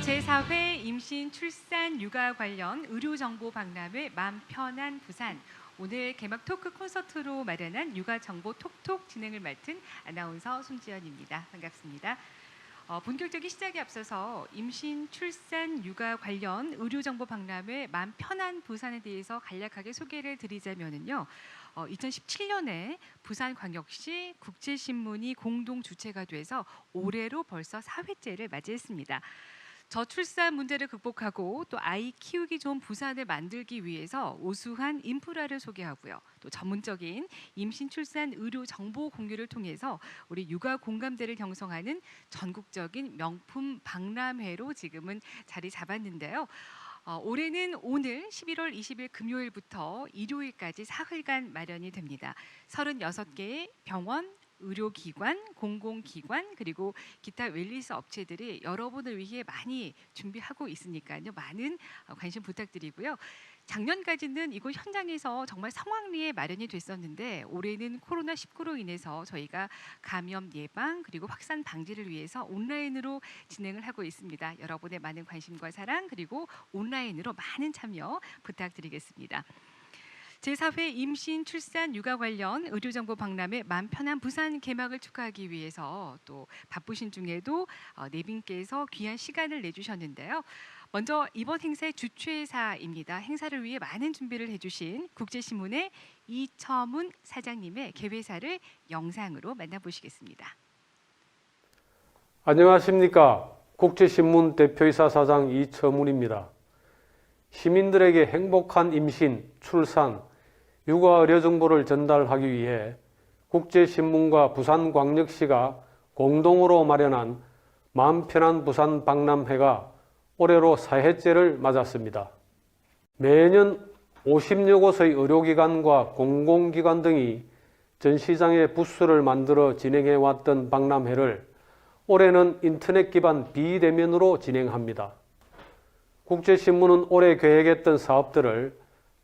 제4회 임신, 출산, 육아 관련 의료정보 박람회 맘 편한 부산. 오늘 개막 토크 콘서트로 마련한 육아정보 톡톡 진행을 맡은 아나운서 손지연입니다. 반갑습니다. 본격적인 시작에 앞서서 임신, 출산, 육아 관련 의료정보 박람회 맘 편한 부산에 대해서 간략하게 소개를 드리자면요. 2017년에 부산광역시 국제신문이 공동 주최가 돼서 올해로 벌써 4회째를 맞이했습니다. 저출산 문제를 극복하고 또 아이 키우기 좋은 부산을 만들기 위해서 우수한 인프라를 소개하고요. 또 전문적인 임신 출산 의료 정보 공유를 통해서 우리 육아 공감대를 형성하는 전국적인 명품 박람회로 지금은 자리 잡았는데요. 올해는 오늘 11월 20일 금요일부터 일요일까지 사흘간 마련이 됩니다. 36개의 병원, 의료기관, 공공기관 그리고 기타 웰니스 업체들이 여러분을 위해 많이 준비하고 있으니까요. 많은 관심 부탁드리고요. 작년까지는 이곳 현장에서 정말 성황리에 마련이 됐었는데 올해는 코로나19로 인해서 저희가 감염 예방 그리고 확산 방지를 위해서 온라인으로 진행을 하고 있습니다. 여러분의 많은 관심과 사랑 그리고 온라인으로 많은 참여 부탁드리겠습니다. 제4회 임신, 출산, 육아 관련 의료정보 박람회 맘 편한 부산 개막을 축하하기 위해서 또 바쁘신 중에도 네 분께서 귀한 시간을 내주셨는데요. 먼저 이번 행사의 주최사입니다. 행사를 위해 많은 준비를 해주신 국제신문의 이처문 사장님의 개회사를 영상으로 만나보시겠습니다. 안녕하십니까. 국제신문 대표이사 사장 이처문입니다. 시민들에게 행복한 임신, 출산, 육아 의료 정보를 전달하기 위해 국제신문과 부산광역시가 공동으로 마련한 마음 편한 부산 박람회가 올해로 4회째를 맞았습니다. 매년 50여 곳의 의료기관과 공공기관 등이 전시장에 부스를 만들어 진행해왔던 박람회를 올해는 인터넷 기반 비대면으로 진행합니다. 국제신문은 올해 계획했던 사업들을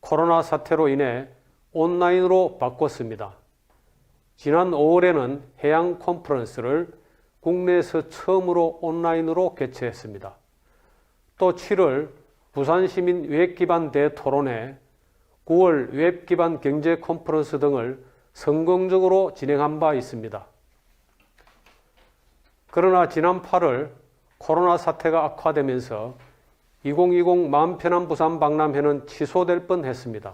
코로나 사태로 인해 온라인으로 바꿨습니다. 지난 5월에는 해양 컨퍼런스를 국내에서 처음으로 온라인으로 개최했습니다. 또 7월 부산시민 웹기반 대토론회, 9월 웹기반 경제 컨퍼런스 등을 성공적으로 진행한 바 있습니다. 그러나 지난 8월 코로나 사태가 악화되면서 2020 마음 편한 부산 박람회는 취소될 뻔했습니다.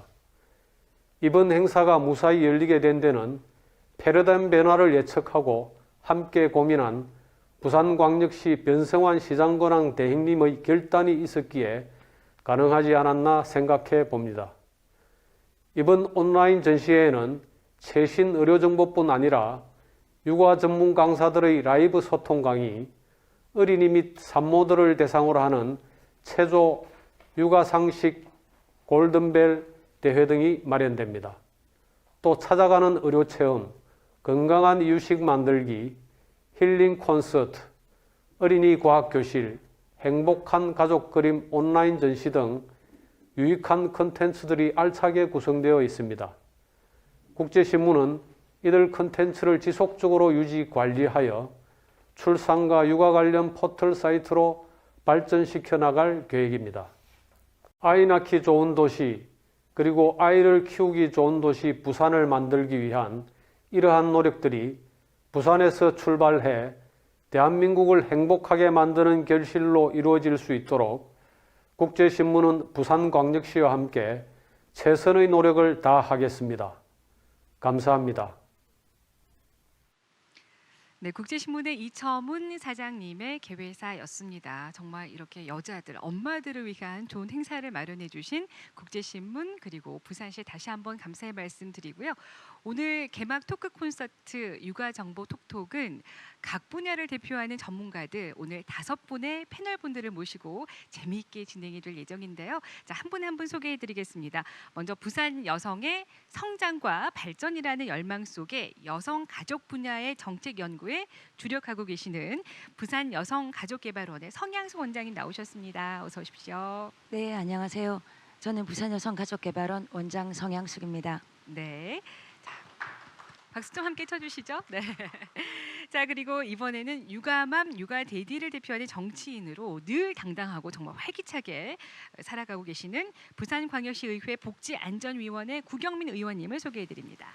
이번 행사가 무사히 열리게 된 데는 패러다임 변화를 예측하고 함께 고민한 부산광역시 변성환 시장권항 대행님의 결단이 있었기에 가능하지 않았나 생각해 봅니다. 이번 온라인 전시회에는 최신 의료정보뿐 아니라 육아 전문 강사들의 라이브 소통 강의, 어린이 및 산모들을 대상으로 하는 체조, 육아상식, 골든벨 대회 등이 마련됩니다. 또 찾아가는 의료체험, 건강한 이유식 만들기, 힐링 콘서트, 어린이 과학교실, 행복한 가족 그림 온라인 전시 등 유익한 콘텐츠들이 알차게 구성되어 있습니다. 국제신문은 이들 콘텐츠를 지속적으로 유지 관리하여 출산과 육아 관련 포털 사이트로 발전시켜 나갈 계획입니다. 아이 낳기 좋은 도시 그리고 아이를 키우기 좋은 도시 부산을 만들기 위한 이러한 노력들이 부산에서 출발해 대한민국을 행복하게 만드는 결실로 이루어질 수 있도록 국제신문은 부산광역시와 함께 최선의 노력을 다하겠습니다. 감사합니다. 네, 국제신문의 이처문 사장님의 개회사였습니다. 정말 이렇게 여자들, 엄마들을 위한 좋은 행사를 마련해 주신 국제신문 그리고 부산시 다시 한번 감사의 말씀 드리고요. 오늘 개막 토크 콘서트 육아정보 톡톡은 각 분야를 대표하는 전문가들 오늘 5분의 패널분들을 모시고 재미있게 진행이 될 예정인데요. 자, 한 분 한 분 소개해 드리겠습니다. 먼저 부산 여성의 성장과 발전이라는 열망 속에 여성 가족 분야의 정책 연구에 주력하고 계시는 부산 여성가족개발원의 성향숙 원장님 나오셨습니다. 어서 오십시오. 네, 안녕하세요. 저는 부산여성가족개발원 원장 성향숙입니다. 네. 자, 박수 좀 함께 쳐주시죠. 네. 자, 그리고 이번에는 육아맘, 육아데디를 대표하는 정치인으로 늘 당당하고 정말 활기차게 살아가고 계시는 부산광역시의회 복지안전위원회 구경민 의원님을 소개해드립니다.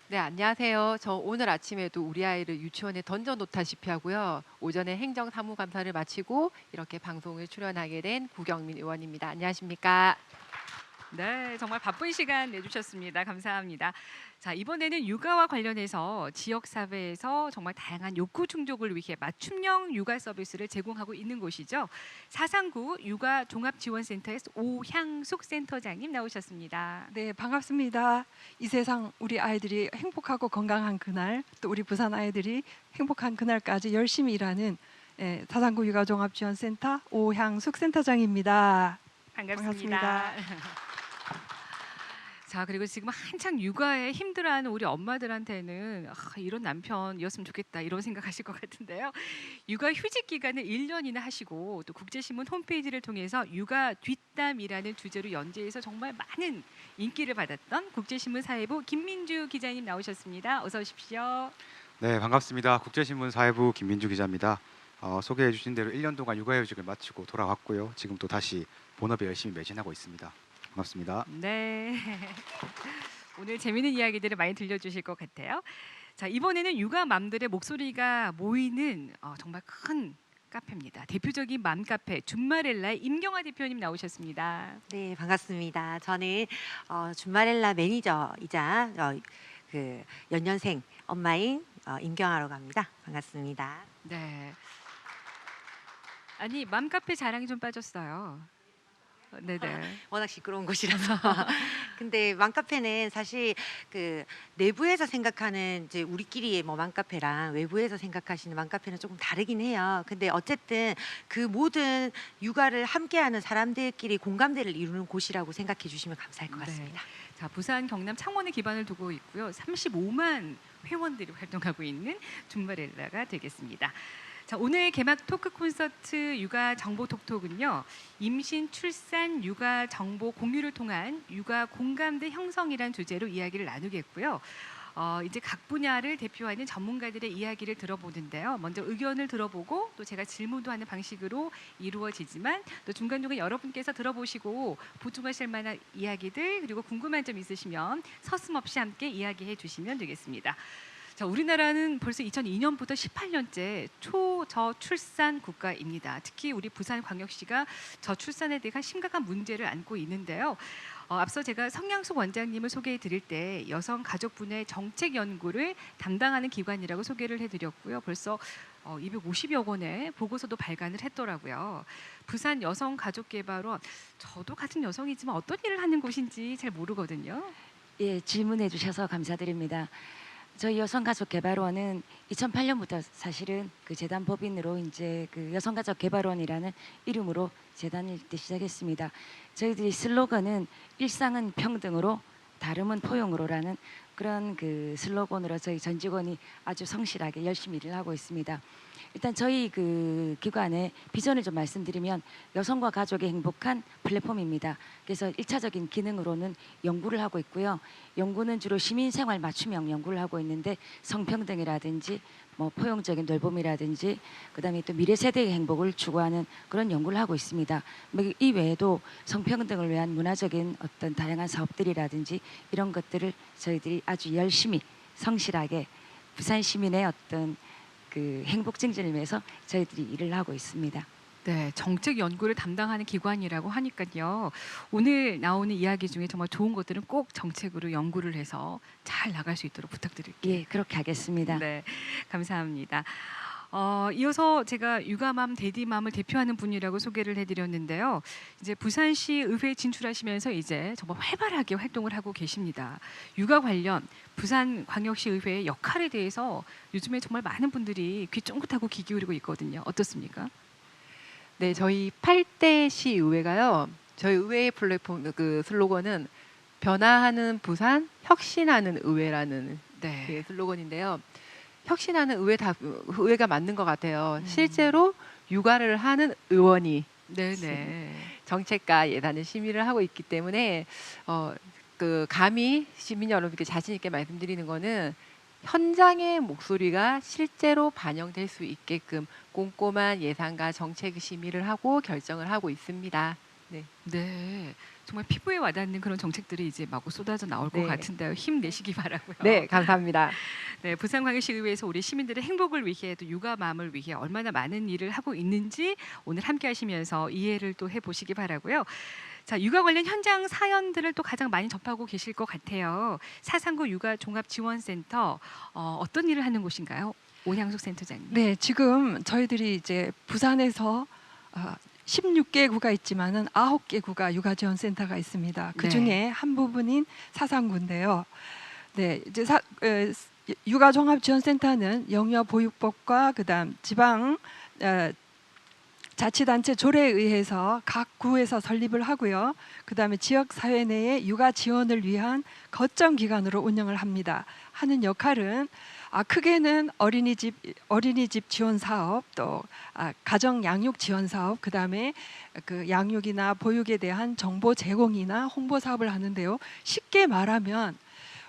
네, 안녕하세요. 저 오늘 아침에도 우리 아이를 유치원에 던져놓다시피 하고요. 오전에 행정사무감사를 마치고 이렇게 방송을 출연하게 된 구경민 의원입니다. 안녕하십니까? 네, 정말 바쁜 시간 내주셨습니다. 감사합니다. 자, 이번에는 육아와 관련해서 지역사회에서 정말 다양한 욕구 충족을 위해 맞춤형 육아 서비스를 제공하고 있는 곳이죠. 사상구 육아종합지원센터에서 오향숙 센터장님 나오셨습니다. 네, 반갑습니다. 이 세상 우리 아이들이 행복하고 건강한 그날, 또 우리 부산 아이들이 행복한 그날까지 열심히 일하는 사상구 육아종합지원센터 오향숙 센터장입니다. 반갑습니다. 자, 그리고 지금 한창 육아에 힘들어하는 우리 엄마들한테는 이런 남편이었으면 좋겠다 이런 생각하실 것 같은데요. 육아 휴직 기간을 1년이나 하시고 또 국제신문 홈페이지를 통해서 육아 뒷담이라는 주제로 연재해서 정말 많은 인기를 받았던 국제신문 사회부 김민주 기자님 나오셨습니다. 어서 오십시오. 네, 반갑습니다. 국제신문 사회부 김민주 기자입니다. 소개해 주신 대로 1년 동안 육아휴직을 마치고 돌아왔고요. 지금 또 다시 본업에 열심히 매진하고 있습니다. 반갑습니다. 네. 오늘 재미있는 이야기들을 많이 들려주실 것 같아요. 자, 이번에는 육아맘들의 목소리가 모이는 정말 큰 카페입니다. 대표적인 맘카페 줌마렐라의 임경아 대표님 나오셨습니다. 네, 반갑습니다. 저는 줌마렐라 매니저이자 그 연년생 엄마인 임경아라고 합니다. 반갑습니다. 네. 아니 맘카페 자랑이 좀 빠졌어요. 네네. 워낙 시끄러운 곳이라서. 근데 맘카페는 사실 그 내부에서 생각하는 이제 우리끼리의 뭐 맘카페랑 외부에서 생각하시는 맘카페는 조금 다르긴 해요. 근데 어쨌든 그 모든 육아를 함께하는 사람들끼리 공감대를 이루는 곳이라고 생각해 주시면 감사할 것 네. 같습니다. 자, 부산 경남 창원에 기반을 두고 있고요. 35만 회원들이 활동하고 있는 줌마렐라가 되겠습니다. 자, 오늘 개막 토크 콘서트 육아 정보 톡톡은요. 임신, 출산, 육아 정보 공유를 통한 육아 공감대 형성이란 주제로 이야기를 나누겠고요. 이제 각 분야를 대표하는 전문가들의 이야기를 들어보는데요. 먼저 의견을 들어보고 또 제가 질문도 하는 방식으로 이루어지지만 또 중간중간 여러분께서 들어보시고 보충하실 만한 이야기들 그리고 궁금한 점 있으시면 서슴없이 함께 이야기해 주시면 되겠습니다. 자, 우리나라는 벌써 2002년부터 18년째 초저출산 국가입니다. 특히 우리 부산광역시가 저출산에 대한 심각한 문제를 안고 있는데요. 앞서 제가 성양숙 원장님을 소개해 드릴 때 여성가족분야의 정책 연구를 담당하는 기관이라고 소개를 해드렸고요. 벌써 250여 건의 보고서도 발간을 했더라고요. 부산 여성가족개발원, 저도 같은 여성이지만 어떤 일을 하는 곳인지 잘 모르거든요. 예, 질문해 주셔서 감사드립니다. 저희 여성가족개발원은 2008년부터 사실은 그 재단 법인으로 이제 그 여성가족개발원이라는 이름으로 재단일 때 시작했습니다. 저희들이 슬로건은 일상은 평등으로 다름은 포용으로라는 그런 그 슬로건으로 저희 전 직원이 아주 성실하게 열심히 일을 하고 있습니다. 일단 저희 그 기관의 비전을 좀 말씀드리면 여성과 가족의 행복한 플랫폼입니다. 그래서 1차적인 기능으로는 연구를 하고 있고요. 연구는 주로 시민생활 맞춤형 연구를 하고 있는데 성평등이라든지 뭐 포용적인 돌봄이라든지 그다음에 또 미래 세대의 행복을 추구하는 그런 연구를 하고 있습니다. 이 외에도 성평등을 위한 문화적인 어떤 다양한 사업들이라든지 이런 것들을 저희들이 아주 열심히 성실하게 부산 시민의 어떤 그 행복 증진을 위해서 저희들이 일을 하고 있습니다. 네, 정책 연구를 담당하는 기관이라고 하니까요. 오늘 나오는 이야기 중에 정말 좋은 것들은 꼭 정책으로 연구를 해서 잘 나갈 수 있도록 부탁드릴게요. 예, 그렇게 하겠습니다. 네, 감사합니다. 이어서 제가 육아맘, 데디맘을 대표하는 분이라고 소개를 해드렸는데요. 이제 부산시 의회에 진출하시면서 이제 정말 활발하게 활동을 하고 계십니다. 육아 관련 부산광역시 의회의 역할에 대해서 요즘에 정말 많은 분들이 귀 쫑긋하고 귀 기울이고 있거든요. 어떻습니까? 네, 저희 8대 시의회가요. 저희 의회의 플랫폼 그 슬로건은 변화하는 부산, 혁신하는 의회라는 네. 그 슬로건인데요. 혁신하는 의회가 맞는 것 같아요. 실제로 육아를 하는 의원이 네네. 정책과 예산을 심의를 하고 있기 때문에 그 감히 시민 여러분께 자신 있게 말씀드리는 거는 현장의 목소리가 실제로 반영될 수 있게끔 꼼꼼한 예산과 정책 심의를 하고 결정을 하고 있습니다. 네, 정말 피부에 와닿는 그런 정책들이 이제 마구 쏟아져 나올 것 네. 같은데요. 힘내시기 바라고요. 네, 감사합니다. 네, 부산광역시의회에서 우리 시민들의 행복을 위해 또 육아 마음을 위해 얼마나 많은 일을 하고 있는지 오늘 함께 하시면서 이해를 또 해보시기 바라고요. 자, 육아 관련 현장 사연들을 또 가장 많이 접하고 계실 것 같아요. 사상구 육아 종합지원센터 어떤 일을 하는 곳인가요? 오향숙 센터장님. 네, 지금 저희들이 이제 부산에서 16개 구가 있지만은 9개 구가 육아지원센터가 있습니다. 그 중에 한 부분인 사상구인데요. 네, 이제 육아종합지원센터는 영유아보육법과 그다음 지방 자치단체 조례에 의해서 각 구에서 설립을 하고요. 그다음에 지역 사회 내에 육아 지원을 위한 거점 기관으로 운영을 합니다. 하는 역할은 크게는 어린이집 지원 사업, 또 가정 양육 지원 사업, 그다음에 그 양육이나 보육에 대한 정보 제공이나 홍보 사업을 하는데요. 쉽게 말하면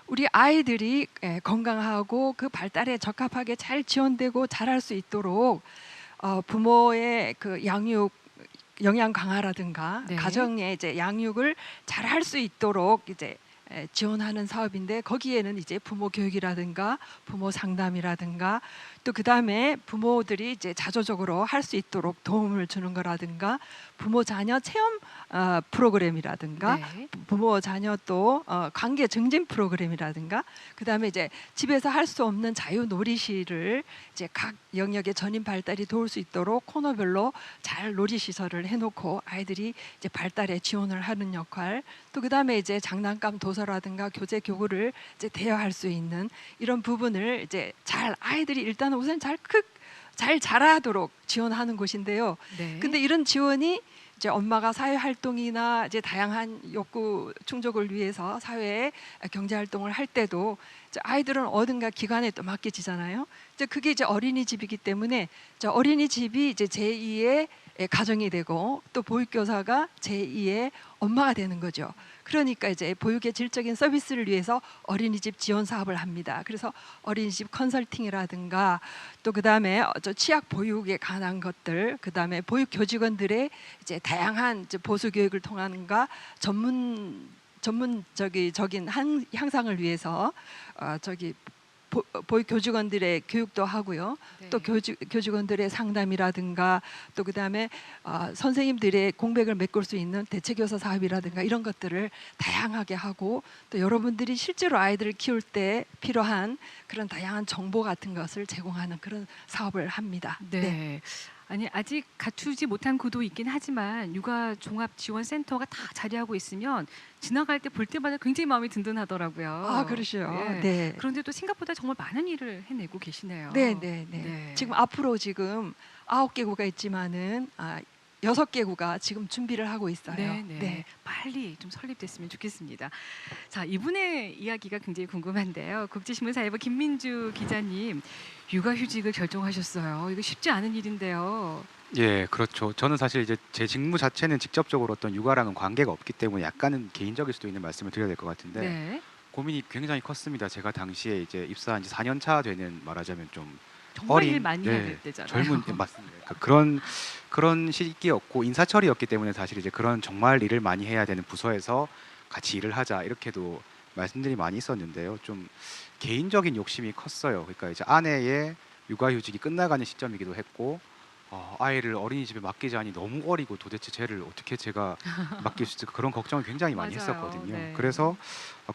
우리 아이들이 건강하고 그 발달에 적합하게 잘 지원되고 자랄 수 있도록 부모의 그 양육 영양 강화라든가 네. 가정의 이제 양육을 잘 할 수 있도록 이제 지원하는 사업인데, 거기에는 이제 부모 교육이라든가 부모 상담이라든가 또 그다음에 부모들이 이제 자조적으로 할 수 있도록 도움을 주는 거라든가 부모 자녀 체험 프로그램이라든가 네. 부모 자녀 또 관계 증진 프로그램이라든가 그다음에 이제 집에서 할 수 없는 자유 놀이실을 이제 각 영역의 전인 발달이 도울 수 있도록 코너별로 잘 놀이 시설을 해놓고 아이들이 이제 발달에 지원을 하는 역할, 또 그다음에 이제 장난감 도서라든가 교재 교구를 이제 대여할 수 있는 이런 부분을 이제 잘 아이들이 일단 우선 잘 자라도록 지원하는 곳인데요. 네. 근데 이런 지원이 이제 엄마가 사회 활동이나 이제 다양한 욕구 충족을 위해서 사회에 경제 활동을 할 때도 이제 아이들은 어딘가 기관에 또 맡겨지잖아요. 이제 그게 이제 어린이집이기 때문에 이제 어린이집이 이제 제2의 가정이 되고 또 보육교사가 제2의 엄마가 되는 거죠. 그러니까 이제 보육의 질적인 서비스를 위해서 어린이집 지원 사업을 합니다. 그래서 어린이집 컨설팅이라든가 또 그다음에 취약 보육에 관한 것들, 그다음에 보육 교직원들의 이제 다양한 이제 보수 교육을 통한가 전문적인 향상을 위해서 보육 교직원들의 교육도 하고요. 네. 또 교직원들의 상담이라든가 또 그다음에 선생님들의 공백을 메꿀 수 있는 대체교사 사업이라든가 이런 것들을 다양하게 하고, 또 여러분들이 실제로 아이들을 키울 때 필요한 그런 다양한 정보 같은 것을 제공하는 그런 사업을 합니다. 네. 아니 아직 갖추지 못한 구도 있긴 하지만 육아 종합 지원 센터가 다 자리하고 있으면 지나갈 때 볼 때마다 굉장히 마음이 든든하더라고요. 그러시죠. 예. 네. 그런데 또 생각보다 정말 많은 일을 해내고 계시네요. 네. 네. 지금 앞으로 지금 9개 구가 있지만은 6개 구가 지금 준비를 하고 있어요. 네. 빨리 좀 설립됐으면 좋겠습니다. 자, 이분의 이야기가 굉장히 궁금한데요. 국제신문사회부 김민주 기자님, 육아휴직을 결정하셨어요. 이거 쉽지 않은 일인데요. 예, 그렇죠. 저는 사실 이제 제 직무 자체는 직접적으로 어떤 육아랑은 관계가 없기 때문에 약간은 개인적일 수도 있는 말씀을 드려야 될 것 같은데 네. 고민이 굉장히 컸습니다. 제가 당시에 이제 입사한 지 4년 차 되는, 말하자면 좀 정말 어린, 일 많이 해야 네, 될 때잖아요. 맞습니다. 그러니까 그런 시기였고 인사처리였기 때문에 사실 이제 그런 정말 일을 많이 해야 되는 부서에서 같이 일을 하자 이렇게도 말씀들이 많이 있었는데요. 좀 개인적인 욕심이 컸어요. 그러니까 이제 아내의 육아휴직이 끝나가는 시점이기도 했고 아이를 어린이집에 맡기자니 너무 어리고 도대체 쟤를 어떻게 제가 맡길 수 있을까, 그런 걱정을 굉장히 많이 맞아요. 했었거든요. 네. 그래서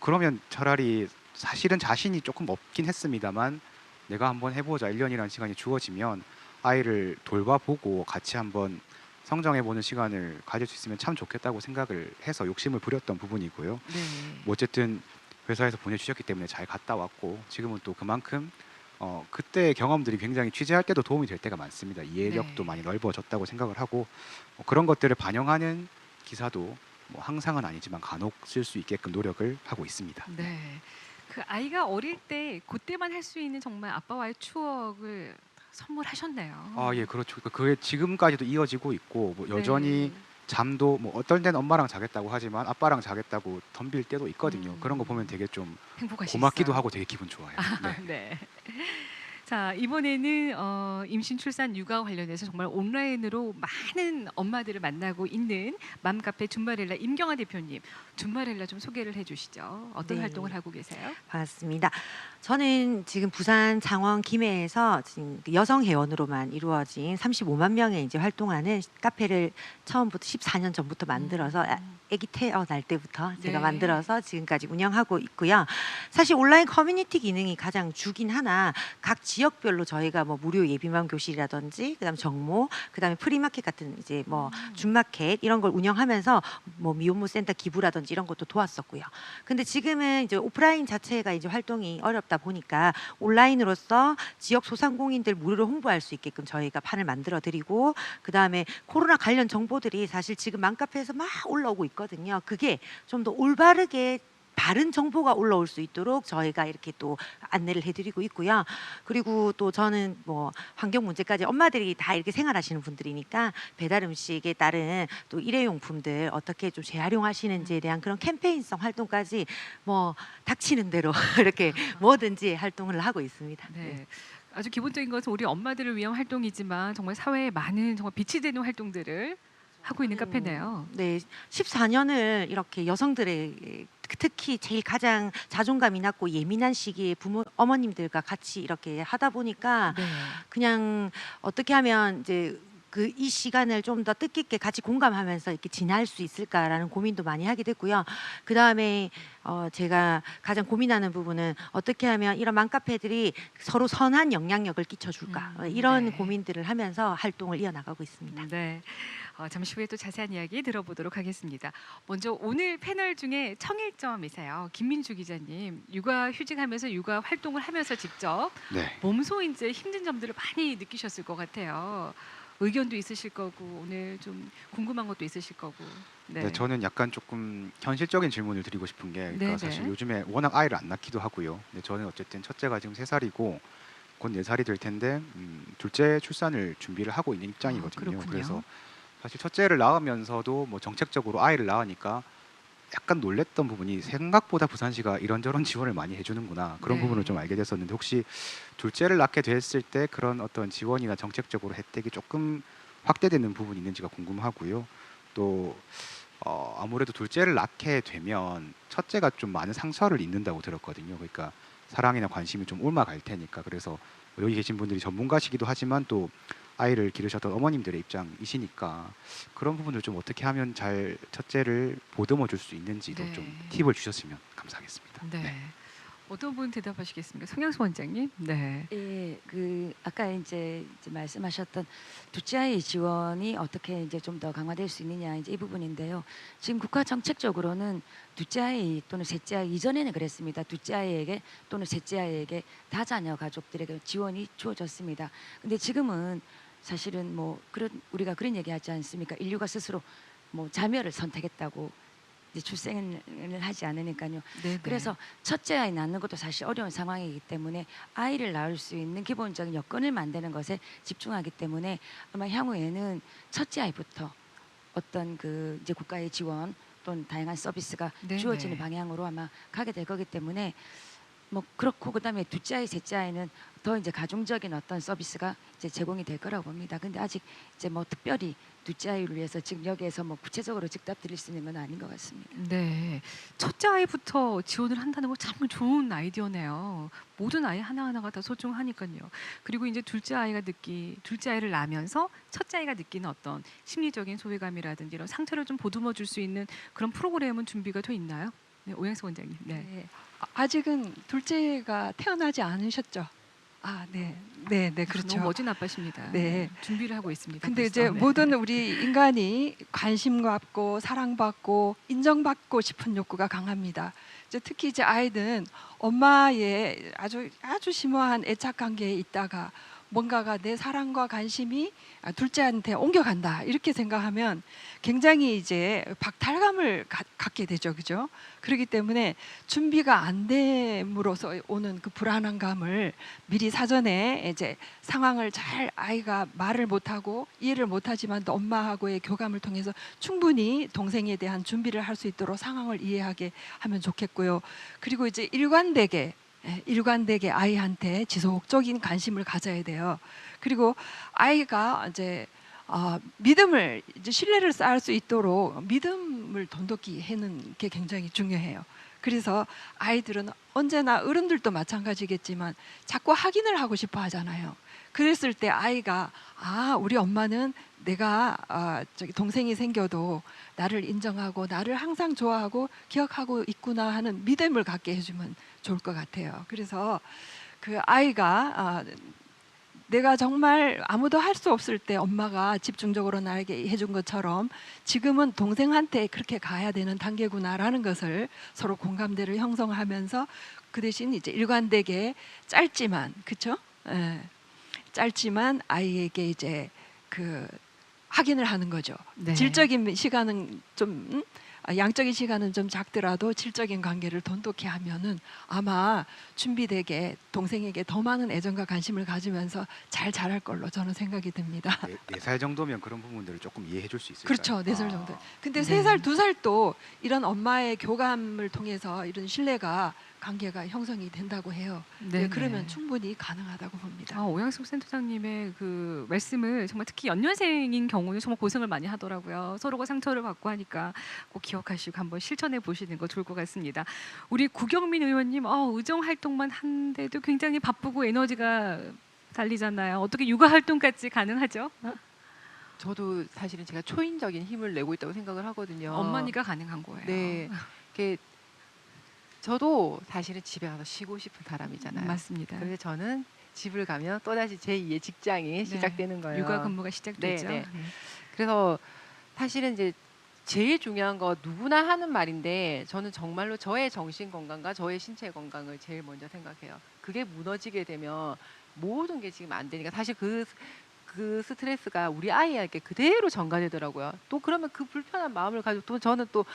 그러면 차라리, 사실은 자신이 조금 없긴 했습니다만 내가 한번 해보자, 1년이라는 시간이 주어지면 아이를 돌봐보고 같이 한번 성장해보는 시간을 가질 수 있으면 참 좋겠다고 생각을 해서 욕심을 부렸던 부분이고요. 네. 뭐 어쨌든 회사에서 보내주셨기 때문에 잘 갔다 왔고 지금은 또 그만큼 그때의 경험들이 굉장히 취재할 때도 도움이 될 때가 많습니다. 이해력도 네. 많이 넓어졌다고 생각을 하고 그런 것들을 반영하는 기사도 뭐 항상은 아니지만 간혹 쓸 수 있게끔 노력을 하고 있습니다. 네. 그 아이가 어릴 때 그때만 할 수 있는 정말 아빠와의 추억을 선물하셨네요. 예, 그렇죠. 그게 지금까지도 이어지고 있고 뭐 여전히 잠도 뭐 어떨 땐 엄마랑 자겠다고 하지만 아빠랑 자겠다고 덤빌 때도 있거든요. 그런 거 보면 되게 좀 행복하시겠어요. 고맙기도 하고 되게 기분 좋아요. 네. 네. 자, 이번에는 임신, 출산, 육아 관련해서 정말 온라인으로 많은 엄마들을 만나고 있는 맘카페 줌마렐라 임경아 대표님, 줌마렐라 좀 소개를 해주시죠. 어떤 네. 활동을 하고 계세요? 반갑습니다. 저는 지금 부산 장원 김해에서 지금 여성 회원으로만 이루어진 35만 명의 이제 활동하는 카페를 처음부터 14년 전부터 만들어서 아기 태어날 때부터 제가 네. 만들어서 지금까지 운영하고 있고요. 사실 온라인 커뮤니티 기능이 가장 주긴 하나 각 지역별로 저희가 뭐 무료 예비마음 교실이라든지 그다음 정모, 그다음에 프리마켓 같은 이제 뭐 준마켓 이런 걸 운영하면서 뭐 미혼모 센터 기부라든지 이런 것도 도왔었고요. 근데 지금은 이제 오프라인 자체가 이제 활동이 어렵다 보니까 온라인으로서 지역 소상공인들 무료로 홍보할 수 있게끔 저희가 판을 만들어 드리고 그다음에 코로나 관련 정보들이 사실 지금 맘카페에서 막 올라오고 있거든요. 그게 좀 더 올바르게 바른 정보가 올라올 수 있도록 저희가 이렇게 또 안내를 해드리고 있고요. 그리고 또 저는 뭐 환경 문제까지 엄마들이 다 이렇게 생활하시는 분들이니까 배달 음식에 따른 또 일회용품들 어떻게 좀 재활용하시는지에 대한 그런 캠페인성 활동까지 뭐 닥치는 대로 이렇게 뭐든지 활동을 하고 있습니다. 네. 아주 기본적인 것은 우리 엄마들을 위한 활동이지만 정말 사회에 많은 정말 빛이 되는 활동들을 하고 있는 카페네요. 네, 14년을 이렇게 여성들의 특히 제일 가장 자존감이 낮고 예민한 시기에 부모 어머님들과 같이 이렇게 하다 보니까 네. 그냥 어떻게 하면 이제 그 이 시간을 좀 더 뜻깊게 같이 공감하면서 이렇게 지날 수 있을까라는 고민도 많이 하게 됐고요. 그 다음에 제가 가장 고민하는 부분은 어떻게 하면 이런 맘카페들이 서로 선한 영향력을 끼쳐줄까 이런 네. 고민들을 하면서 활동을 이어나가고 있습니다. 네. 잠시 후에 또 자세한 이야기 들어보도록 하겠습니다. 먼저 오늘 패널 중에 청일점이세요. 김민주 기자님, 육아휴직하면서 육아 활동을 하면서 직접 네. 몸소 이제 힘든 점들을 많이 느끼셨을 것 같아요. 의견도 있으실 거고 오늘 좀 궁금한 것도 있으실 거고. 네, 저는 약간 조금 현실적인 질문을 드리고 싶은 게 그러니까 네네. 사실 요즘에 워낙 아이를 안 낳기도 하고요. 근데 저는 어쨌든 첫째가 지금 3살이고 곧 4살이 될 텐데 둘째 출산을 준비를 하고 있는 입장이거든요. 그렇군요. 그래서 사실 첫째를 낳으면서도 뭐 정책적으로 아이를 낳으니까 약간 놀랬던 부분이 생각보다 부산시가 이런저런 지원을 많이 해주는구나 그런 네. 부분을 좀 알게 됐었는데 혹시 둘째를 낳게 됐을 때 그런 어떤 지원이나 정책적으로 혜택이 조금 확대되는 부분이 있는지가 궁금하고요. 또 아무래도 둘째를 낳게 되면 첫째가 좀 많은 상처를 입는다고 들었거든요. 그러니까 사랑이나 관심이 좀 옮아갈 테니까 그래서 여기 계신 분들이 전문가시기도 하지만 또 아이를 기르셨던 어머님들의 입장이시니까 그런 부분을 좀 어떻게 하면 잘 첫째를 보듬어 줄 수 있는지도 네. 좀 팁을 주셨으면 감사하겠습니다. 네. 어떤 분 대답하시겠습니까? 송양수 원장님. 네. 예, 그 아까 이제 말씀하셨던 둘째 아이 지원이 어떻게 이제 좀 더 강화될 수 있느냐 이제 이 부분인데요. 지금 국가 정책적으로는 둘째 아이 또는 셋째 아이 이전에는 그랬습니다. 둘째 아이에게 또는 셋째 아이에게 다자녀 가족들에게 지원이 주어졌습니다. 근데 지금은 사실은 뭐 그런 우리가 그런 얘기하지 않습니까? 인류가 스스로 뭐 자멸을 선택했다고 이제 출생을 하지 않으니까요. 네. 그래서 첫째 아이 낳는 것도 사실 어려운 상황이기 때문에 아이를 낳을 수 있는 기본적인 여건을 만드는 것에 집중하기 때문에 아마 향후에는 첫째 아이부터 어떤 그 이제 국가의 지원 또는 다양한 서비스가 네네. 주어지는 방향으로 아마 가게 될 거기 때문에 뭐 그렇고 그다음에 둘째 아이, 셋째 아이는 더 이제 가중적인 어떤 서비스가 이제 제공이 될 거라고 봅니다. 근데 아직 이제 뭐 특별히 둘째 아이를 위해서 지금 여기에서 뭐 구체적으로 즉답 드릴 수 있는 건 아닌 것 같습니다. 네. 첫째 아이부터 지원을 한다는 거 참 좋은 아이디어네요. 모든 아이 하나하나가 다 소중하니까요. 그리고 이제 둘째 아이를 낳으면서 첫째 아이가 느끼는 어떤 심리적인 소외감이라든지 이런 상처를 좀 보듬어 줄 수 있는 그런 프로그램은 준비가 돼 있나요? 네, 오양수 원장님. 네. 네. 아직은 둘째가 태어나지 않으셨죠? 아, 네, 네, 네, 그렇죠. 너무 멋진 아빠십니다. 네. 준비를 하고 있습니다. 근데 벌써. 이제 네. 모든 우리 인간이 관심받고 사랑받고 인정받고 싶은 욕구가 강합니다. 이제 특히 이제 아이들은 엄마의 아주 심오한 애착 관계에 있다가 뭔가가 내 사랑과 관심이 둘째한테 옮겨간다 이렇게 생각하면 굉장히 이제 박탈감을 갖게 되죠, 그죠? 그렇기 때문에 준비가 안 됨으로써 오는 그 불안한 감을 미리 사전에 이제 상황을 잘 아이가 말을 못하고 이해를 못하지만 또 엄마하고의 교감을 통해서 충분히 동생에 대한 준비를 할 수 있도록 상황을 이해하게 하면 좋겠고요. 그리고 이제 일관되게 아이한테 지속적인 관심을 가져야 돼요. 그리고 아이가 이제 믿음을 이제 신뢰를 쌓을 수 있도록 믿음을 돈독히 해는 게 굉장히 중요해요. 그래서 아이들은 언제나 어른들도 마찬가지겠지만 자꾸 확인을 하고 싶어 하잖아요. 그랬을 때 아이가 우리 엄마는 내가 저기 동생이 생겨도 나를 인정하고 나를 항상 좋아하고 기억하고 있구나 하는 믿음을 갖게 해주면 좋을 것 같아요. 그래서 그 아이가 내가 정말 아무도 할 수 없을 때 엄마가 집중적으로 나에게 해준 것처럼 지금은 동생한테 그렇게 가야 되는 단계구나라는 것을 서로 공감대를 형성하면서 그 대신 이제 일관되게 짧지만 그렇죠? 짧지만 아이에게 이제 그 확인을 하는 거죠. 네. 질적인 시간은 좀 양적인 시간은 좀 작더라도 질적인 관계를 돈독히 하면은 아마 준비되게 동생에게 더 많은 애정과 관심을 가지면서 잘 자랄 걸로 저는 생각이 듭니다. 4살 정도면 그런 부분들을 조금 이해해 줄 수 있을까요? 그렇죠. 4살 정도. 근데 네. 3살, 2살도 이런 엄마의 교감을 통해서 이런 신뢰가 관계가 형성이 된다고 해요. 네, 그러면 네. 충분히 가능하다고 봅니다. 오양숙 센터장님의 그 말씀을 정말 특히 연년생인 경우는 정말 고생을 많이 하더라고요. 서로가 상처를 받고 하니까 꼭 기억하시고 한번 실천해 보시는 거 좋을 것 같습니다. 우리 구경민 의원님, 의정 활동만 하는데도 굉장히 바쁘고 에너지가 달리잖아요. 어떻게 육아 활동까지 가능하죠? 저도 사실은 제가 초인적인 힘을 내고 있다고 생각을 하거든요. 엄마니까 가능한 거예요. 네. 이렇게 저도 사실은 집에 가서 쉬고 싶은 사람이잖아요. 맞습니다. 그래서 저는 집을 가면 또다시 제2의 직장이 시작되는 거예요. 육아 근무가 시작되죠. 네, 네. 그래서 사실은 이제 제일 중요한 거 누구나 하는 말인데 저는 정말로 저의 정신 건강과 저의 신체 건강을 제일 먼저 생각해요. 그게 무너지게 되면 모든 게 지금 안 되니까 사실 그 스트레스가 우리 아이에게 그대로 전가되더라고요. 또 그러면 그 불편한 마음을 가지고 또 저는 또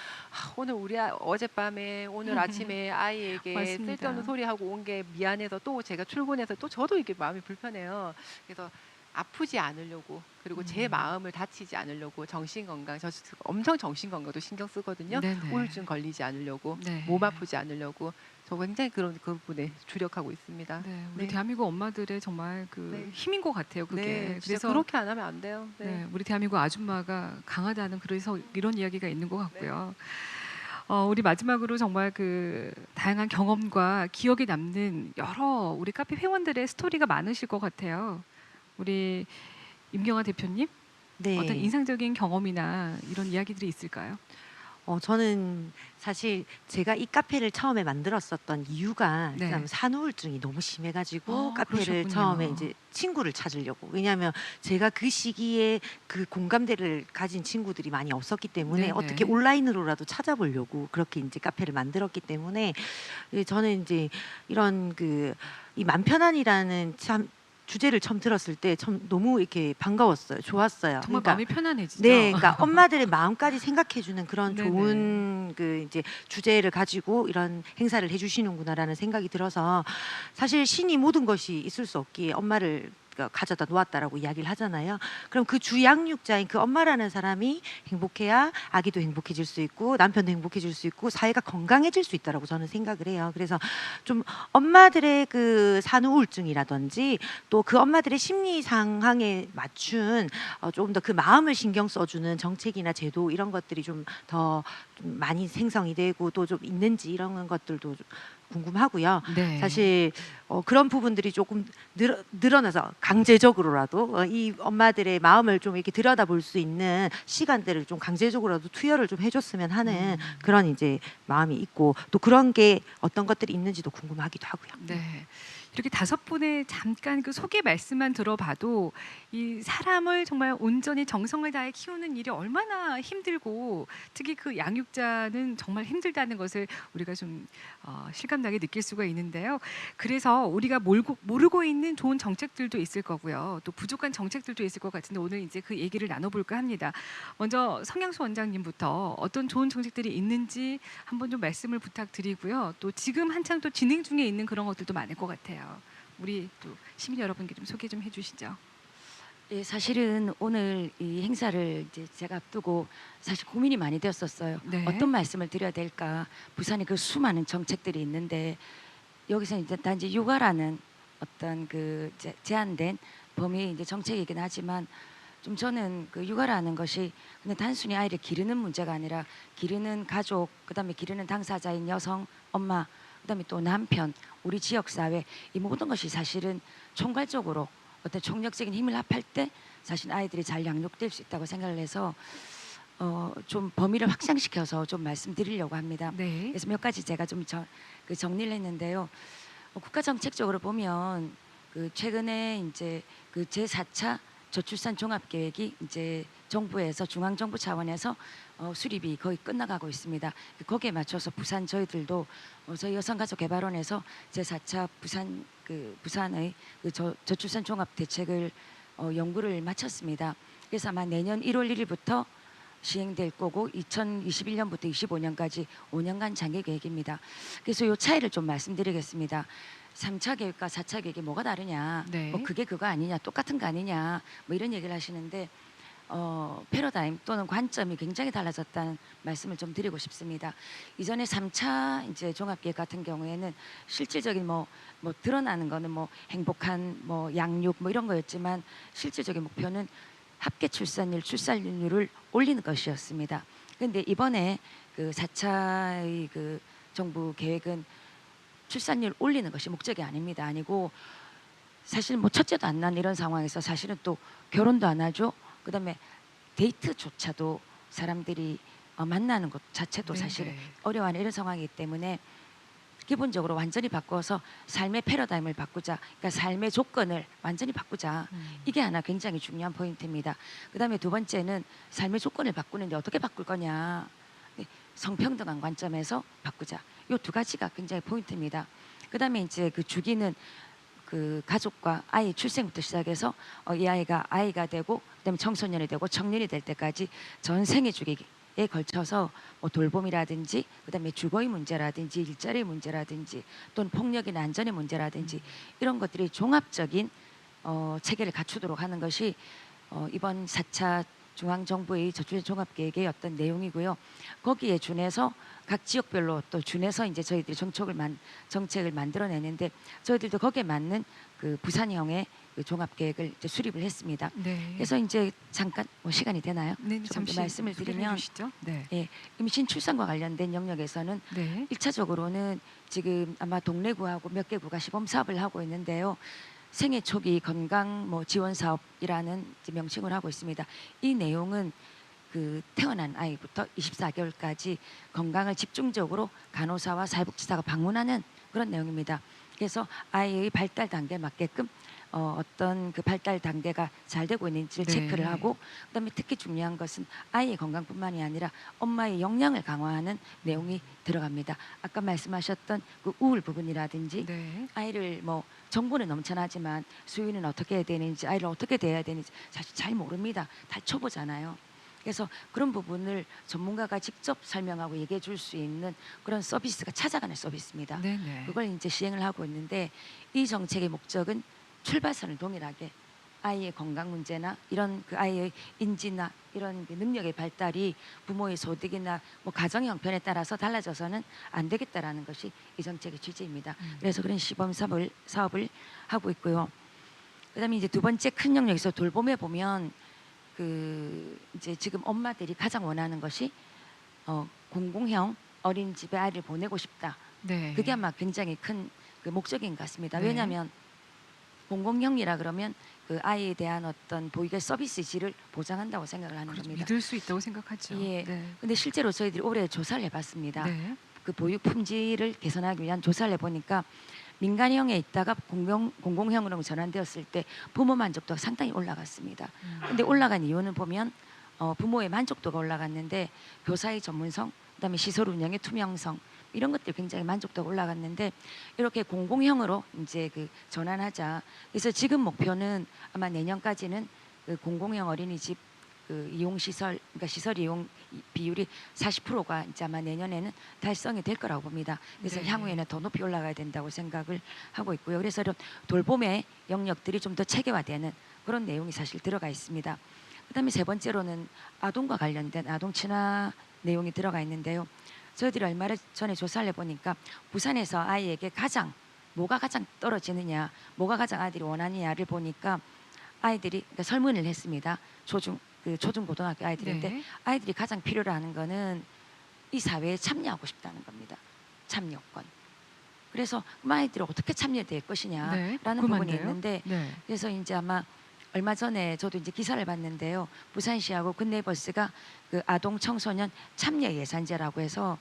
오늘 어젯밤에 오늘 아침에 아이에게 맞습니다. 쓸데없는 소리 하고 온 게 미안해서 또 제가 출근해서 또 저도 이게 마음이 불편해요. 그래서 아프지 않으려고 그리고 제 마음을 다치지 않으려고 정신 건강 저 엄청 정신 건강도 신경 쓰거든요. 네네. 우울증 걸리지 않으려고 네. 몸 아프지 않으려고 저 굉장히 그런 그 부분에 주력하고 있습니다. 네, 우리 네. 대한민국 엄마들의 정말 그 네. 힘인 것 같아요. 그게. 네, 진짜 그래서 그렇게 안 하면 안 돼요. 네. 네, 우리 대한민국 아줌마가 강하다는 그래서 이런 이야기가 있는 것 같고요. 우리 마지막으로 정말 그 다양한 경험과 기억에 남는 여러 우리 카페 회원들의 스토리가 많으실 것 같아요. 우리 임경아 대표님 네. 어떤 인상적인 경험이나 이런 이야기들이 있을까요? 저는 사실 제가 이 카페를 처음에 만들었었던 이유가 네. 일단 산후우울증이 너무 심해가지고 카페를 그러셨군요. 처음에 이제 친구를 찾으려고. 왜냐하면 제가 그 시기에 그 공감대를 가진 친구들이 많이 없었기 때문에 네네. 어떻게 온라인으로라도 찾아보려고 그렇게 이제 카페를 만들었기 때문에 저는 이제 이런 이 맘편안이라는 참 주제를 처음 들었을 때 참 너무 이렇게 반가웠어요. 좋았어요. 정말 그러니까 마음이 편안해지죠. 네, 그러니까 엄마들의 마음까지 생각해주는 그런 네네. 좋은 이제 주제를 가지고 이런 행사를 해주시는구나라는 생각이 들어서 사실 신이 모든 것이 있을 수 없기에 엄마를 가져다 놓았다라고 이야기를 하잖아요. 그럼 그 주양육자인 그 엄마라는 사람이 행복해야 아기도 행복해질 수 있고 남편도 행복해질 수 있고 사회가 건강해질 수 있다라고 저는 생각을 해요. 그래서 좀 엄마들의 그 산후우울증이라든지 또 그 엄마들의 심리 상황에 맞춘 조금 더 그 마음을 신경 써주는 정책이나 제도 이런 것들이 좀 더 많이 생성이 되고 또 좀 있는지 이런 것들도 좀 궁금하고요. 네. 사실 그런 부분들이 조금 늘어나서 강제적으로라도 이 엄마들의 마음을 좀 이렇게 들여다볼 수 있는 시간대를 좀 강제적으로라도 투여를 좀 해줬으면 하는 그런 이제 마음이 있고 또 그런 게 어떤 것들이 있는지도 궁금하기도 하고요. 네. 이렇게 5분의 잠깐 그 소개 말씀만 들어봐도 이 사람을 정말 온전히 정성을 다해 키우는 일이 얼마나 힘들고 특히 그 양육자는 정말 힘들다는 것을 우리가 좀 실감나게 느낄 수가 있는데요. 그래서 우리가 모르고 있는 좋은 정책들도 있을 거고요. 또 부족한 정책들도 있을 것 같은데 오늘 이제 그 얘기를 나눠볼까 합니다. 먼저 성향수 원장님부터 어떤 좋은 정책들이 있는지 한번 좀 말씀을 부탁드리고요. 또 지금 한창 또 진행 중에 있는 그런 것들도 많을 것 같아요. 우리 또 시민 여러분께 좀 소개 좀 해주시죠. 예, 사실은 오늘 이 행사를 이제 제가 앞두고 사실 고민이 많이 되었었어요. 네. 어떤 말씀을 드려야 될까? 부산에 그 수많은 정책들이 있는데 여기서 이제 단지 육아라는 어떤 그 제한된 범위의 이제 정책이긴 하지만 좀 저는 그 육아라는 것이 그냥 단순히 아이를 기르는 문제가 아니라 기르는 가족, 그다음에 기르는 당사자인 여성, 엄마, 그다음에 또 남편, 우리 지역 사회 이 모든 것이 사실은 총괄적으로 어떤 총력적인 힘을 합할 때 사실 아이들이 잘 양육될 수 있다고 생각을 해서 좀 범위를 확장시켜서 좀 말씀드리려고 합니다. 네. 그래서 몇 가지 제가 좀 정리를 했는데요. 국가 정책적으로 보면 그 최근에 이제 그 제4차 저출산 종합계획이 이제 정부에서 중앙정부 차원에서 수립이 거의 끝나가고 있습니다. 거기에 맞춰서 부산 저희들도 저희 여성가족개발원에서 제4차 부산의 그 저출산 종합 대책을 연구를 마쳤습니다. 그래서 아마 내년 1월 1일부터 시행될 거고 2021년부터 25년까지 5년간 장기 계획입니다. 그래서 이 차이를 좀 말씀드리겠습니다. 3차 계획과 4차 계획이 뭐가 다르냐, 네. 뭐 그게 그거 아니냐, 똑같은 거 아니냐, 뭐 이런 얘기를 하시는데 패러다임 또는 관점이 굉장히 달라졌다는 말씀을 좀 드리고 싶습니다. 이전에 3차 이제 종합계획 같은 경우에는 실질적인 뭐 드러나는 거는 뭐 행복한 뭐 양육 뭐 이런 거였지만 실질적인 목표는 합계 출산율을 올리는 것이었습니다. 그런데 이번에 그 4차의 그 정부 계획은 출산율 올리는 것이 목적이 아닙니다. 아니고 사실 뭐 첫째도 안 난 이런 상황에서 사실은 또 결혼도 안 하죠. 그다음에 데이트조차도 사람들이 만나는 것 자체도 네, 사실 네. 어려워하는 이런 상황이기 때문에 기본적으로 완전히 바꿔서 삶의 패러다임을 바꾸자. 그러니까 삶의 조건을 완전히 바꾸자. 이게 하나 굉장히 중요한 포인트입니다. 그다음에 두 번째는 삶의 조건을 바꾸는데 어떻게 바꿀 거냐. 성평등한 관점에서 바꾸자. 이 두 가지가 굉장히 포인트입니다. 그다음에 이제 그 주기는 그 가족과 아이 출생부터 시작해서 이 아이가 되고 그다음에 청소년이 되고 청년이 될 때까지 전 생애 주기에 걸쳐서 뭐 돌봄이라든지 그다음에 주거의 문제라든지 일자리의 문제라든지 또는 폭력이나 안전의 문제라든지 이런 것들이 종합적인 체계를 갖추도록 하는 것이 이번 4차 중앙정부의 저출산 종합계획의 어떤 내용이고요. 거기에 준해서 각 지역별로 또 준해서 이제 저희들이 정책을 만들어내는데 저희들도 거기에 맞는 그 부산형의 그 종합계획을 이제 수립을 했습니다. 네. 그래서 이제 잠깐 뭐 시간이 되나요? 네, 조금 더 말씀을 소개를 드리면 해주시죠. 네. 예, 임신 출산과 관련된 영역에서는 네. 1차적으로는 지금 아마 동래 구하고 몇 개 구가 시범 사업을 하고 있는데요. 생애 초기 건강 뭐 지원 사업이라는 명칭을 하고 있습니다. 이 내용은 그 태어난 아이부터 24개월까지 건강을 집중적으로 간호사와 사회복지사가 방문하는 그런 내용입니다. 그래서 아이의 발달 단계에 맞게끔 어떤 그 발달 단계가 잘 되고 있는지를 네. 체크를 하고 그다음에 특히 중요한 것은 아이의 건강뿐만이 아니라 엄마의 역량을 강화하는 내용이 들어갑니다. 아까 말씀하셨던 그 우울 부분이라든지 네. 아이를 뭐 정보는 넘쳐나지만 수유는 어떻게 해야 되는지 아이를 어떻게 대해야 되는지 사실 잘 모릅니다. 다 초보잖아요. 그래서 그런 부분을 전문가가 직접 설명하고 얘기해 줄 수 있는 그런 서비스가 찾아가는 서비스입니다. 네. 네. 그걸 이제 시행을 하고 있는데 이 정책의 목적은 출발선을 동일하게 아이의 건강 문제나 이런 그 아이의 인지나 이런 그 능력의 발달이 부모의 소득이나 뭐 가정 형편에 따라서 달라져서는 안 되겠다라는 것이 이 정책의 취지입니다. 그래서 그런 시범 사업을 하고 있고요. 그다음에 이제 두 번째 큰 영역에서 돌봄에 보면 그 이제 지금 엄마들이 가장 원하는 것이 공공형 어린이집에 아이를 보내고 싶다. 네. 그게 아마 굉장히 큰 그 목적인 것 같습니다. 네. 왜냐하면 공공형이라 그러면 그 아이에 대한 어떤 보육의 서비스 질을 보장한다고 생각을 하는 그렇죠. 겁니다. 믿을 수 있다고 생각하죠. 예. 네. 근데 실제로 저희들이 올해 조사를 해봤습니다. 네. 그 보육 품질을 개선하기 위한 조사를 해보니까 민간형에 있다가 공공형으로 전환되었을 때 부모 만족도가 상당히 올라갔습니다. 근데 올라간 이유는 보면 부모의 만족도가 올라갔는데 교사의 전문성, 그다음에 시설 운영의 투명성 이런 것들 굉장히 만족도가 올라갔는데 이렇게 공공형으로 이제 그 전환하자. 그래서 지금 목표는 아마 내년까지는 그 공공형 어린이집 그 이용 시설, 그러니까 시설 이용 비율이 40%가 이제 아마 내년에는 달성이 될 거라고 봅니다. 그래서 네. 향후에는 더 높이 올라가야 된다고 생각을 하고 있고요. 그래서 이런 돌봄의 영역들이 좀 더 체계화되는 그런 내용이 사실 들어가 있습니다. 그다음에 세 번째로는 아동과 관련된 아동 친화 내용이 들어가 있는데요. 저희들이 얼마 전에 조사를 해보니까 부산에서 아이에게 뭐가 가장 떨어지느냐, 뭐가 가장 아이들이 원하느냐를 보니까 아이들이 그러니까 설문을 했습니다. 초중고등학교 아이들인데 네. 아이들이 가장 필요로 하는 거는 이 사회에 참여하고 싶다는 겁니다. 참여권. 그래서 그럼 아이들이 어떻게 참여될 것이냐라는 네, 부분이 궁금한데요. 있는데 네. 그래서 이제 아마 얼마 전에 저도 이제 기사를 봤는데요. 부산시하고 근내버스가 그 아동 청소년 참여 예산제라고 해서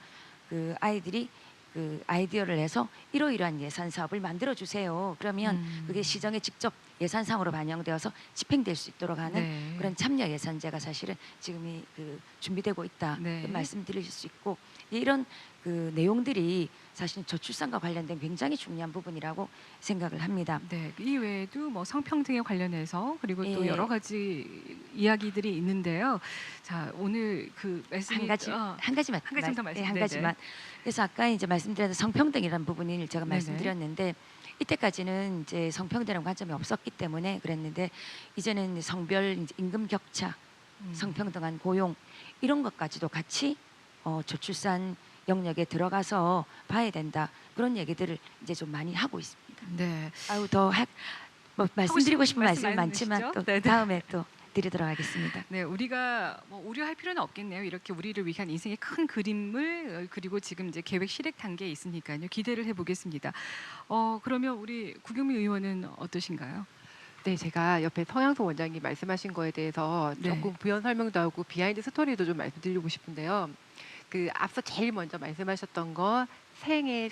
그 아이들이 그 아이디어를 내서 이러이러한 예산 사업을 만들어 주세요. 그러면 그게 시정에 직접 예산상으로 반영되어서 집행될 수 있도록 하는 네. 그런 참여 예산제가 사실은 지금이 그 준비되고 있다. 네. 그 말씀드릴 수 있고 이런 그 내용들이 사실 저출산과 관련된 굉장히 중요한 부분이라고 생각을 합니다. 네, 이 외에도 뭐 성평등에 관련해서 그리고 또 예. 여러 가지 이야기들이 있는데요. 자, 오늘 그 말씀이 한 가지만 한 가지 더 말씀. 한 네네. 가지만. 그래서 아까 이제 말씀드린 성평등이라는 부분을 제가 네네. 말씀드렸는데 이때까지는 이제 성평등이라는 관점이 없었기 때문에 그랬는데 이제는 성별 이제 임금 격차, 성평등한 고용 이런 것까지도 같이 저출산 영역에 들어가서 봐야 된다 그런 얘기들을 이제 좀 많이 하고 있습니다. 네. 아유 뭐 말씀드리고 싶은 말씀 말씀이 많지만 많으시죠? 또 네네. 다음에 또 드리도록 하겠습니다. 네, 우리가 뭐 우려할 필요는 없겠네요. 이렇게 우리를 위한 인생의 큰 그림을 그리고 지금 이제 계획 실행 단계에 있으니까요. 기대를 해보겠습니다. 그러면 우리 구경민 의원은 어떠신가요? 네, 제가 옆에 서양수 원장님 말씀하신 거에 대해서 네. 조금 부연 설명도 하고 비하인드 스토리도 좀 말씀드리고 싶은데요. 그 앞서 제일 먼저 말씀하셨던 거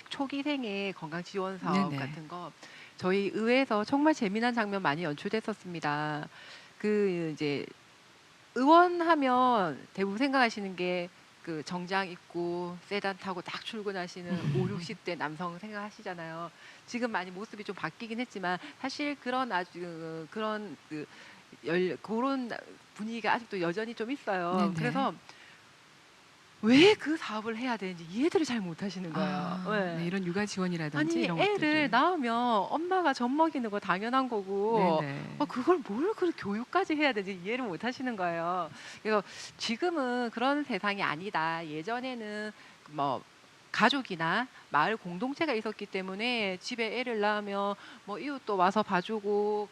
초기 생애 건강 지원 사업 네네. 같은 거 저희 의회에서 정말 재미난 장면 많이 연출됐었습니다. 그 이제 의원하면 대부분 생각하시는 게 그 정장 입고 세단 타고 딱 출근하시는 5, 60대 남성 생각하시잖아요. 지금 많이 모습이 좀 바뀌긴 했지만 사실 그런 그런 그런 분위기가 아직도 여전히 좀 있어요. 네네. 그래서 왜 그 사업을 해야 되는지 이해들을 잘 못하시는 거예요. 네, 이런 육아 지원이라든지 아니 이런 애를 것들을. 낳으면 엄마가 젖 먹이는 거 당연한 거고 네네. 그걸 뭘 그 교육까지 해야 되는지 이해를 못 하시는 거예요. 그래서 지금은 그런 세상이 아니다. 예전에는 뭐 가족이나 마을 공동체가 있었기 때문에 집에 애를 낳으면 뭐 이웃도 와서 봐주고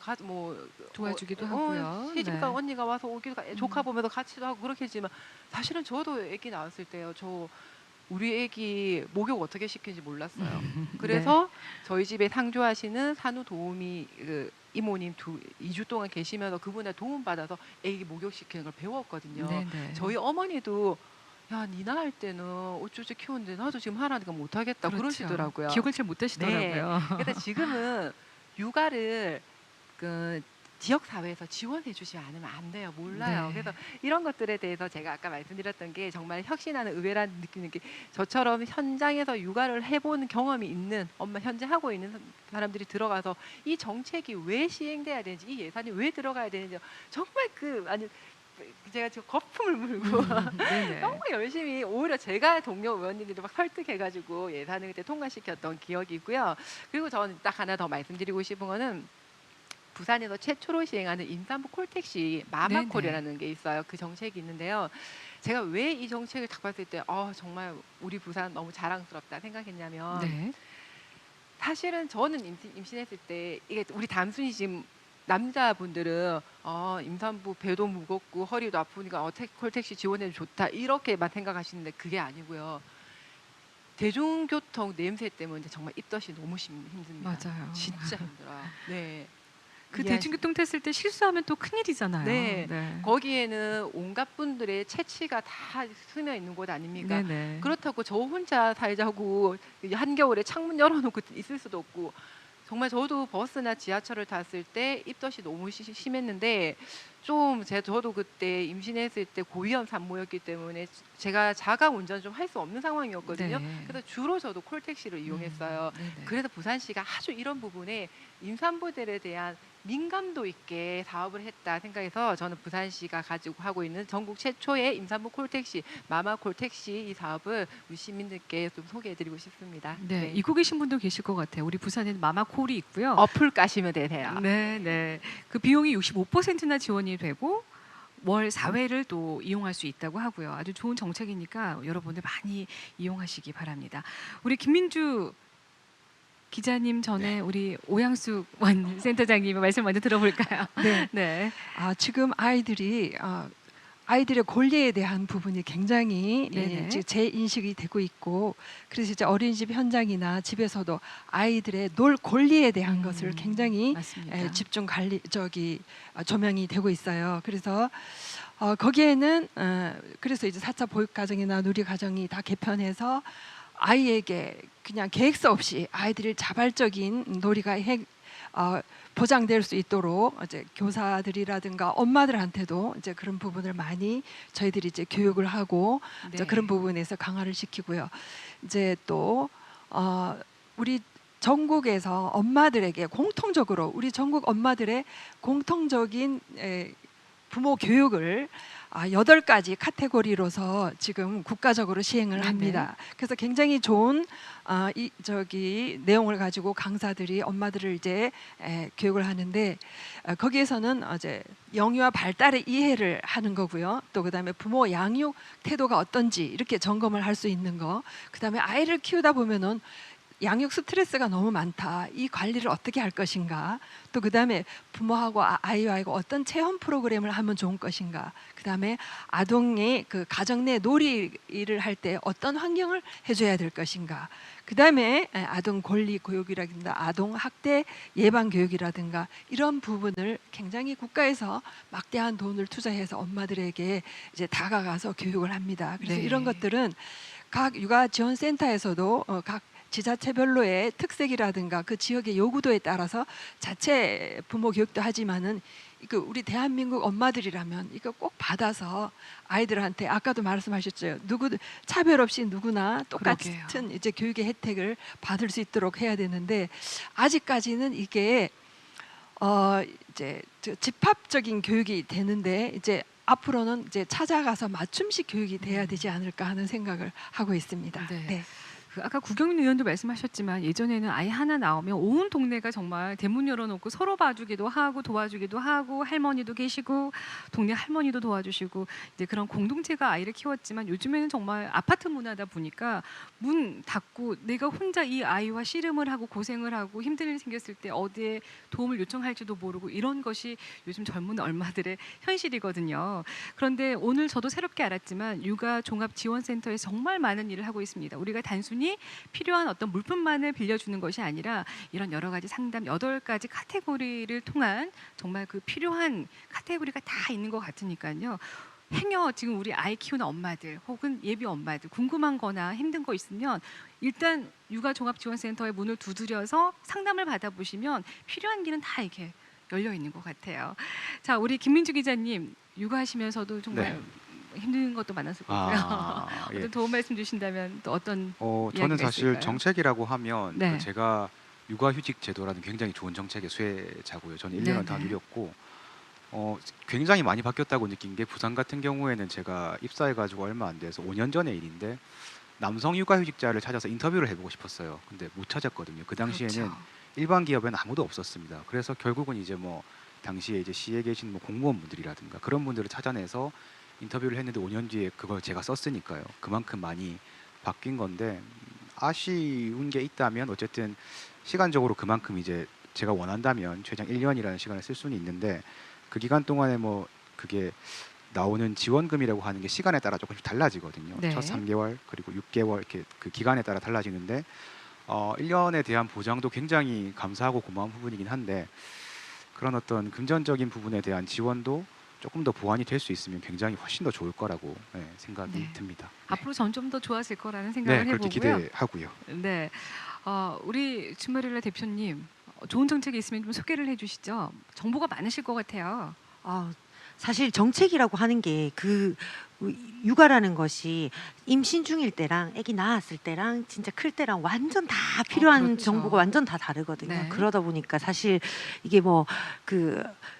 도와주기도 하고요. 시집가 네. 언니가 와서 오기도 조카 보면서 같이도 하고 그렇게 했지만 사실은 저도 애기 낳았을 때요. 우리 애기 목욕 어떻게 시키는지 몰랐어요. 그래서 저희 집에 상주하시는 산후도우미 이모님 2주 동안 계시면서 그분의 도움 받아서 애기 목욕 시키는 걸 배웠거든요. 네네. 저희 어머니도 야, 니 낳을 때는 어쩌지 키웠는데 나도 지금 하라니까 못하겠다 그렇죠. 그러시더라고요. 기억을 잘 못하시더라고요. 그래서 지금은 육아를 그 지역 사회에서 지원해 주지 않으면 안 돼요. 몰라요. 네. 그래서 이런 것들에 대해서 제가 아까 말씀드렸던 게 정말 혁신하는 의회라는 느끼는 게 저처럼 현장에서 육아를 해본 경험이 있는 엄마 현재 하고 있는 사람들이 들어가서 이 정책이 왜 시행돼야 되는지 이 예산이 왜 들어가야 되는지 정말 제가 지금 거품을 물고 네네. 정말 열심히 오히려 제가 동료 의원님들이 막 설득해가지고 예산을 그때 통과시켰던 기억이 있고요. 그리고 저는 딱 하나 더 말씀드리고 싶은 거는 부산에서 최초로 시행하는 임산부 콜택시 마마콜이라는 게 있어요. 그 정책이 있는데요. 제가 왜 이 정책을 딱 봤을 때 정말 우리 부산 너무 자랑스럽다 생각했냐면 네. 사실은 저는 임신했을 때 이게 우리 단순히 지금 남자분들은 임산부 배도 무겁고 허리도 아프니까 콜택시 지원해도 좋다 이렇게만 생각하시는데 그게 아니고요. 대중교통 냄새 때문에 정말 입덧이 너무 힘듭니다. 맞아요. 진짜 힘들어요. 네. 그 이해하시- 대중교통 탔을 때 실수하면 또 큰일이잖아요. 네. 네. 거기에는 온갖 분들의 채취가 다 스며 있는 곳 아닙니까? 네네. 그렇다고 저 혼자 살자고 한겨울에 창문 열어놓고 있을 수도 없고, 정말 저도 버스나 지하철을 탔을 때 입덧이 너무 심했는데, 저도 그때 임신했을 때 고위험 산모였기 때문에 제가 자가 운전 좀 할 수 없는 상황이었거든요. 네. 그래서 주로 저도 콜택시를 이용했어요. 네네. 그래서 부산시가 아주 이런 부분에 임산부들에 대한 민감도 있게 사업을 했다 생각해서, 저는 부산시가 가지고 하고 있는 전국 최초의 임산부 콜택시, 마마 콜택시 이 사업을 우리 시민들께 좀 소개해드리고 싶습니다. 네, 잊고 계신 분도 계실 것 같아요. 우리 부산에는 마마콜이 있고요. 어플 까시면 되세요. 네, 네. 그 비용이 65%나 지원이 되고 월 4회를 또 이용할 수 있다고 하고요. 아주 좋은 정책이니까 여러분들 많이 이용하시기 바랍니다. 우리 김민주 기자님 전에 우리 오양숙 원 센터장님의 말씀 먼저 들어볼까요? 네. 네. 지금 아이들의 권리에 대한 부분이 굉장히 네네. 지금 재인식이 되고 있고, 그래서 이제 어린이집 현장이나 집에서도 아이들의 놀 권리에 대한 것을 굉장히 맞습니다. 집중 조명이 되고 있어요. 그래서 거기에는 그래서 이제 4차 보육가정이나 누리가정이 다 개편해서 아이에게 그냥 계획서 없이 아이들이 자발적인 놀이가 보장될 수 있도록 이제 교사들이라든가 엄마들한테도 이제 그런 부분을 많이 저희들이 이제 교육을 하고 이제 네. 그런 부분에서 강화를 시키고요. 이제 또 우리 전국에서 엄마들에게 공통적으로, 우리 전국 엄마들의 공통적인 부모 교육을 8가지 카테고리로서 지금 국가적으로 시행을 네네. 합니다. 그래서 굉장히 좋은 내용을 가지고 강사들이 엄마들을 이제 교육을 하는데, 거기에서는 이제 영유아 발달의 이해를 하는 거고요. 또 그다음에 부모 양육 태도가 어떤지 이렇게 점검을 할 수 있는 거. 그다음에 아이를 키우다 보면은 양육 스트레스가 너무 많다. 이 관리를 어떻게 할 것인가. 또 그다음에 부모하고 아이와 어떤 체험 프로그램을 하면 좋은 것인가. 그다음에 아동이 그 가정 내 놀이를 할 때 어떤 환경을 해줘야 될 것인가. 그다음에 아동 권리 교육이라든가 아동 학대 예방 교육이라든가 이런 부분을 굉장히 국가에서 막대한 돈을 투자해서 엄마들에게 이제 다가가서 교육을 합니다. 그래서 네. 이런 것들은 각 육아 지원 센터에서도 각 지자체별로의 특색이라든가 그 지역의 요구도에 따라서 자체 부모 교육도 하지만은 우리 대한민국 엄마들이라면 이거 꼭 받아서 아이들한테, 아까도 말씀하셨죠, 차별 없이 누구나 똑같은 그러게요. 이제 교육의 혜택을 받을 수 있도록 해야 되는데, 아직까지는 이게 이제 집합적인 교육이 되는데, 이제 앞으로는 이제 찾아가서 맞춤식 교육이 돼야 되지 않을까 하는 생각을 하고 있습니다. 네. 네. 그 아까 구경민 의원도 말씀하셨지만 예전에는 아이 하나 나오면 온 동네가 정말 대문 열어놓고 서로 봐주기도 하고 도와주기도 하고, 할머니도 계시고 동네 할머니도 도와주시고 이제 그런 공동체가 아이를 키웠지만, 요즘에는 정말 아파트 문화다 보니까 문 닫고 내가 혼자 이 아이와 씨름을 하고 고생을 하고 힘든 일 생겼을 때 어디에 도움을 요청할지도 모르고, 이런 것이 요즘 젊은 엄마들의 현실이거든요. 그런데 오늘 저도 새롭게 알았지만 육아 종합 지원센터에서 정말 많은 일을 하고 있습니다. 우리가 단순히 필요한 어떤 물품만을 빌려주는 것이 아니라 이런 여러 가지 상담 8가지 카테고리를 통한 정말 그 필요한 카테고리가 다 있는 것 같으니까요. 지금 우리 아이 키우는 엄마들 혹은 예비 엄마들 궁금한 거나 힘든 거 있으면 일단 육아종합지원센터의 문을 두드려서 상담을 받아보시면 필요한 길은 다 이렇게 열려 있는 것 같아요. 자, 우리 김민주 기자님 육아하시면서도 정말 힘든 것도 많았을 거고요. 예. 어떤 도움 말씀 주신다면 또 어떤 저는 이야기가 사실 있을까요? 정책이라고 하면 네. 제가 육아휴직 제도라는 굉장히 좋은 정책의 수혜자고요. 저는 1년을 다 네네. 누렸고 굉장히 많이 바뀌었다고 느낀 게, 부산 같은 경우에는 제가 입사해가지고 얼마 안 돼서 5년 전의 일인데 남성 육아휴직자를 찾아서 인터뷰를 해보고 싶었어요. 근데 못 찾았거든요. 그 당시에는 그렇죠. 일반 기업에는 아무도 없었습니다. 그래서 결국은 이제 당시에 이제 시에 계신 공무원분들이라든가 그런 분들을 찾아내서 인터뷰를 했는데 5년 뒤에 그걸 제가 썼으니까요. 그만큼 많이 바뀐 건데, 아쉬운 게 있다면 어쨌든 시간적으로 그만큼 이제 제가 원한다면 최장 1년이라는 시간을 쓸 수는 있는데, 그 기간 동안에 그게 나오는 지원금이라고 하는 게 시간에 따라 조금씩 달라지거든요. 네. 첫 3개월 그리고 6개월 이렇게 그 기간에 따라 달라지는데 1년에 대한 보장도 굉장히 감사하고 고마운 부분이긴 한데, 그런 어떤 금전적인 부분에 대한 지원도 조금 더 보완이 될 수 있으면 굉장히 훨씬 더 좋을 거라고 생각이 네. 듭니다. 앞으로 점점 더 좋아질 거라는 네, 생각을 그렇게 해보고요. 기대하고요. 네, 우리 주말일날 대표님 좋은 정책이 있으면 좀 소개를 해주시죠. 정보가 많으실 것 같아요. 사실 정책이라고 하는 게 그 육아라는 것이 임신 중일 때랑 아기 낳았을 때랑 진짜 클 때랑 완전 다 필요한 그렇죠. 정보가 완전 다 다르거든요. 네. 그러다 보니까 사실 이게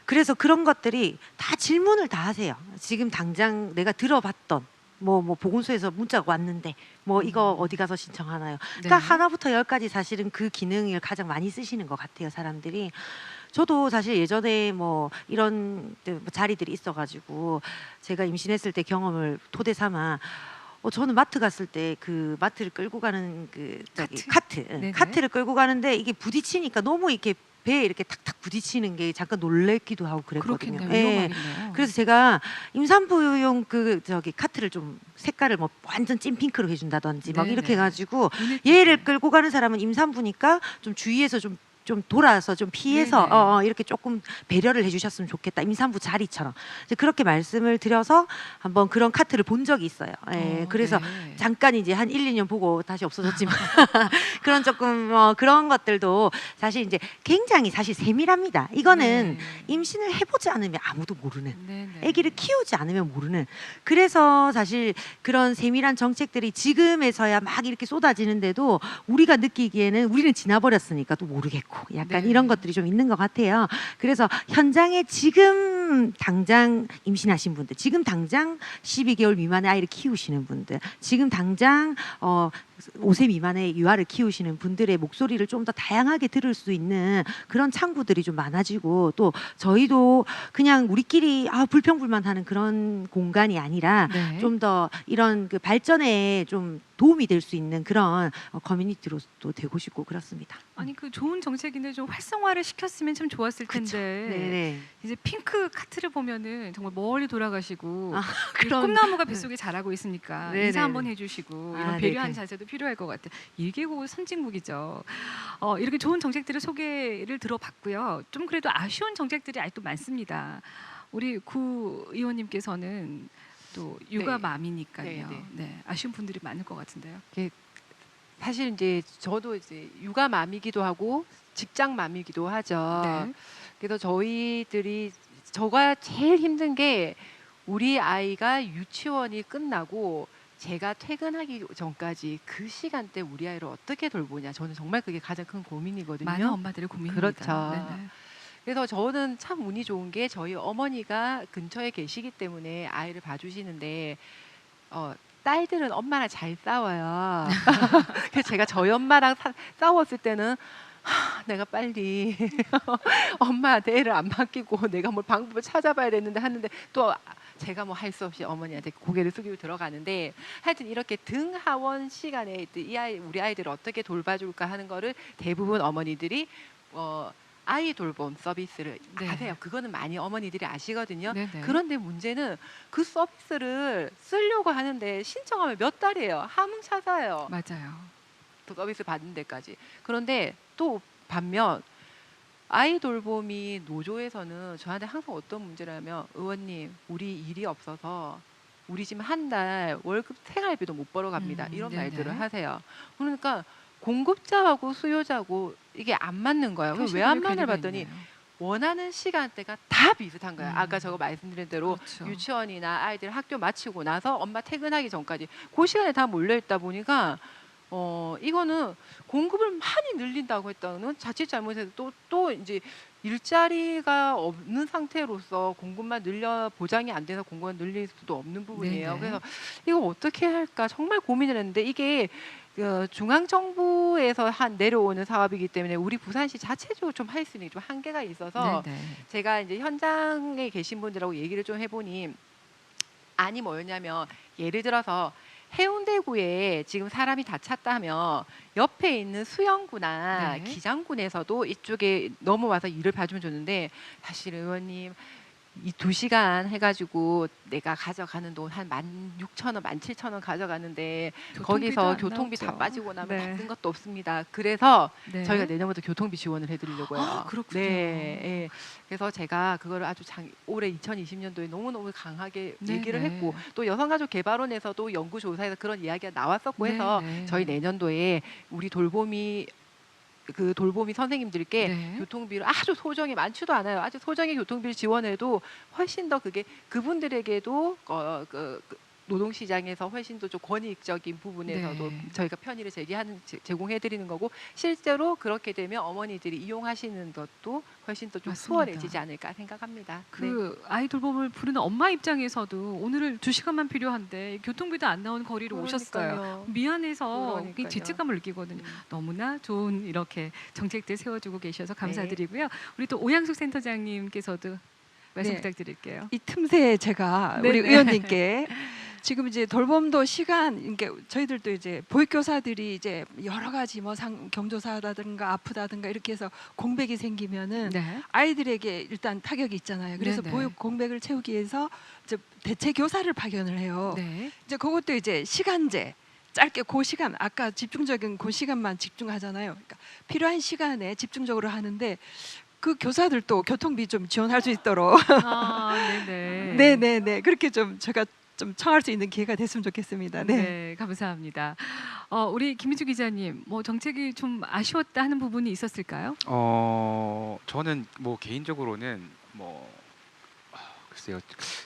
그래서 그런 것들이 다 질문을 다 하세요. 지금 당장 내가 들어봤던 뭐 보건소에서 문자가 왔는데 뭐 이거 어디 가서 신청하나요? 그러니까 네. 하나부터 열까지 사실은 그 기능을 가장 많이 쓰시는 것 같아요, 사람들이. 저도 사실 예전에 뭐 이런 자리들이 있어가지고 제가 임신했을 때 경험을 토대 삼아 저는 마트 갔을 때 그 마트를 끌고 가는 카트 네네. 카트를 끌고 가는데 이게 부딪히니까 너무 이렇게 배에 이렇게 탁탁 부딪히는 게 잠깐 놀랬기도 하고 그랬거든요. 그렇겠네요. 예. 위험하겠네요. 그래서 제가 임산부용 카트를 좀 색깔을 뭐 완전 찐핑크로 해준다든지 막 네네. 이렇게 해가지고 눈에 얘를 띄게. 끌고 가는 사람은 임산부니까 좀 주위에서 좀 돌아서 좀 피해서 네네. 이렇게 조금 배려를 해주셨으면 좋겠다. 임산부 자리처럼 이제 그렇게 말씀을 드려서 한번 그런 카트를 본 적이 있어요. 예, 그래서 네. 잠깐 이제 한 1, 2년 보고 다시 없어졌지만 그런 조금 그런 것들도 사실 이제 굉장히 사실 세밀합니다. 이거는 네. 임신을 해보지 않으면 아무도 모르는 네네. 아기를 키우지 않으면 모르는 그래서 사실 그런 세밀한 정책들이 지금에서야 막 이렇게 쏟아지는데도 우리가 느끼기에는 우리는 지나버렸으니까 또 모르겠고 약간 네. 이런 것들이 좀 있는 것 같아요. 그래서 현장에 지금 당장 임신하신 분들, 지금 당장 12개월 미만의 아이를 키우시는 분들, 지금 당장 5세 미만의 유아를 키우시는 분들의 목소리를 좀 더 다양하게 들을 수 있는 그런 창구들이 좀 많아지고 또 저희도 그냥 우리끼리 불평불만하는 그런 공간이 아니라 네. 좀 더 이런 그 발전에 좀 도움이 될 수 있는 그런 커뮤니티로도 되고 싶고 그렇습니다. 아니 그 좋은 정책인데 좀 활성화를 시켰으면 참 좋았을 그쵸. 텐데 네네. 이제 핑크 카트를 보면은 정말 멀리 돌아가시고 이 그런- 꿈나무가 뱃속에 자라고 있으니까 네네네. 인사 한번 해주시고 이런 네, 배려하는 그- 자세도 필요할 것 같아요. 이게 곧 선진국이죠. 이렇게 좋은 정책들을 소개를 들어봤고요. 좀 그래도 아쉬운 정책들이 아직도 많습니다. 우리 구 의원님께서는 또 육아맘이니까요. 네, 네. 네, 아쉬운 분들이 많을 것 같은데요. 사실 이제 저도 이제 육아맘이기도 하고 직장맘이기도 하죠. 네. 그래서 저가 제일 힘든 게 우리 아이가 유치원이 끝나고 제가 퇴근하기 전까지 그 시간대 우리 아이를 어떻게 돌보냐. 저는 정말 그게 가장 큰 고민이거든요. 많은 엄마들의 고민입니다. 그렇죠. 네네. 그래서 저는 참 운이 좋은 게 저희 어머니가 근처에 계시기 때문에 아이를 봐주시는데 딸들은 엄마랑 잘 싸워요. 그래서 제가 저희 엄마랑 싸웠을 때는 내가 빨리 엄마한테 애를 안 맡기고 내가 뭘 방법을 찾아봐야 되는데 하는데 또 제가 뭐 할 수 없이 어머니한테 고개를 숙이고 들어가는데 하여튼 이렇게 등하원 시간에 우리 아이들을 어떻게 돌봐줄까 하는 거를 대부분 어머니들이 아이 돌봄 서비스를 네. 아세요. 그거는 많이 어머니들이 아시거든요. 네네. 그런데 문제는 그 서비스를 쓰려고 하는데 신청하면 몇 달이에요. 하문차사예요. 맞아요. 그 서비스 받는 데까지. 그런데 또 반면 아이 돌봄이 노조에서는 저한테 항상 어떤 문제라면 의원님 우리 일이 없어서 우리 지금 한 달 월급 생활비도 못 벌어 갑니다. 이런 네네. 말들을 하세요. 그러니까 공급자하고 수요자하고 이게 안 맞는 거예요. 그래서 왜 안 맞는 봤더니 원하는 시간대가 다 비슷한 거예요. 아까 저거 말씀드린 대로 그렇죠. 유치원이나 아이들 학교 마치고 나서 엄마 퇴근하기 전까지 그 시간에 다 몰려 있다 보니까 이거는 공급을 많이 늘린다고 했다는 자칫 잘못해서 또 이제 일자리가 없는 상태로서 공급만 보장이 안 돼서 공급만 늘릴 수도 없는 부분이에요. 네네. 그래서 이거 어떻게 할까 정말 고민을 했는데 이게 중앙 정부에서 내려오는 사업이기 때문에 우리 부산시 자체적으로 좀 할 수 있는 좀 한계가 있어서 네네. 제가 이제 현장에 계신 분들하고 얘기를 좀 해보니 아니 뭐였냐면 예를 들어서 해운대구에 지금 사람이 다 찼다면 옆에 있는 수영구나 네. 기장군에서도 이쪽에 넘어와서 일을 봐주면 좋는데 사실 의원님 이 2시간 해가지고 내가 가져가는 돈 한 16,000원, 17,000원 가져가는데 교통비도 거기서 안 교통비 다 나오죠. 빠지고 나면 네. 남는 것도 없습니다. 그래서 네. 저희가 내년부터 교통비 지원을 해드리려고요. 아, 그렇군요. 네, 예. 그래서 제가 그거를 아주 올해 2020년도에 너무너무 강하게 네, 얘기를 네. 했고 또 여성가족개발원에서도 연구조사에서 그런 이야기가 나왔었고 해서 네, 네. 저희 내년도에 우리 돌보미 선생님들께 네. 교통비를 아주 소정의 많지도 않아요. 아주 소정의 교통비를 지원해도 훨씬 더 그게 그분들에게도 노동시장에서 훨씬 더 좀 권익적인 부분에서도 네. 저희가 편의를 제공해드리는 거고 실제로 그렇게 되면 어머니들이 이용하시는 것도 훨씬 더 좀 맞습니다. 수월해지지 않을까 생각합니다. 네. 그 아이 돌봄을 부르는 엄마 입장에서도 오늘은 2시간만 필요한데 교통비도 안 나온 거리로 오셨어요. 그러니까요. 미안해서 그러니까요. 죄책감을 느끼거든요. 음. 너무나 좋은 이렇게 정책들 세워주고 계셔서 감사드리고요. 우리 또 오양숙 센터장님께서도 말씀 네. 부탁드릴게요. 이 틈새에 제가 네, 우리 네. 의원님께 지금 이제 돌봄도 시간 이게 저희들도 이제 보육교사들이 이제 여러 가지 뭐 경조사라든가 아프다든가 이렇게 해서 공백이 생기면은 네. 아이들에게 일단 타격이 있잖아요. 그래서 네, 네. 보육 공백을 채우기 위해서 이제 대체 교사를 파견을 해요. 네. 이제 그것도 이제 시간제 짧게 그 시간 아까 집중적인 그 시간만 집중하잖아요. 그러니까 필요한 시간에 집중적으로 하는데 그 교사들도 교통비 좀 지원할 수 있도록 아, 네네. 네네네 그렇게 좀 제가 좀 청할 수 있는 기회가 됐으면 좋겠습니다. 네. 네, 감사합니다. 우리 김민주 기자님, 뭐 정책이 좀 아쉬웠다 하는 부분이 있었을까요? 저는 뭐 개인적으로는 글쎄요.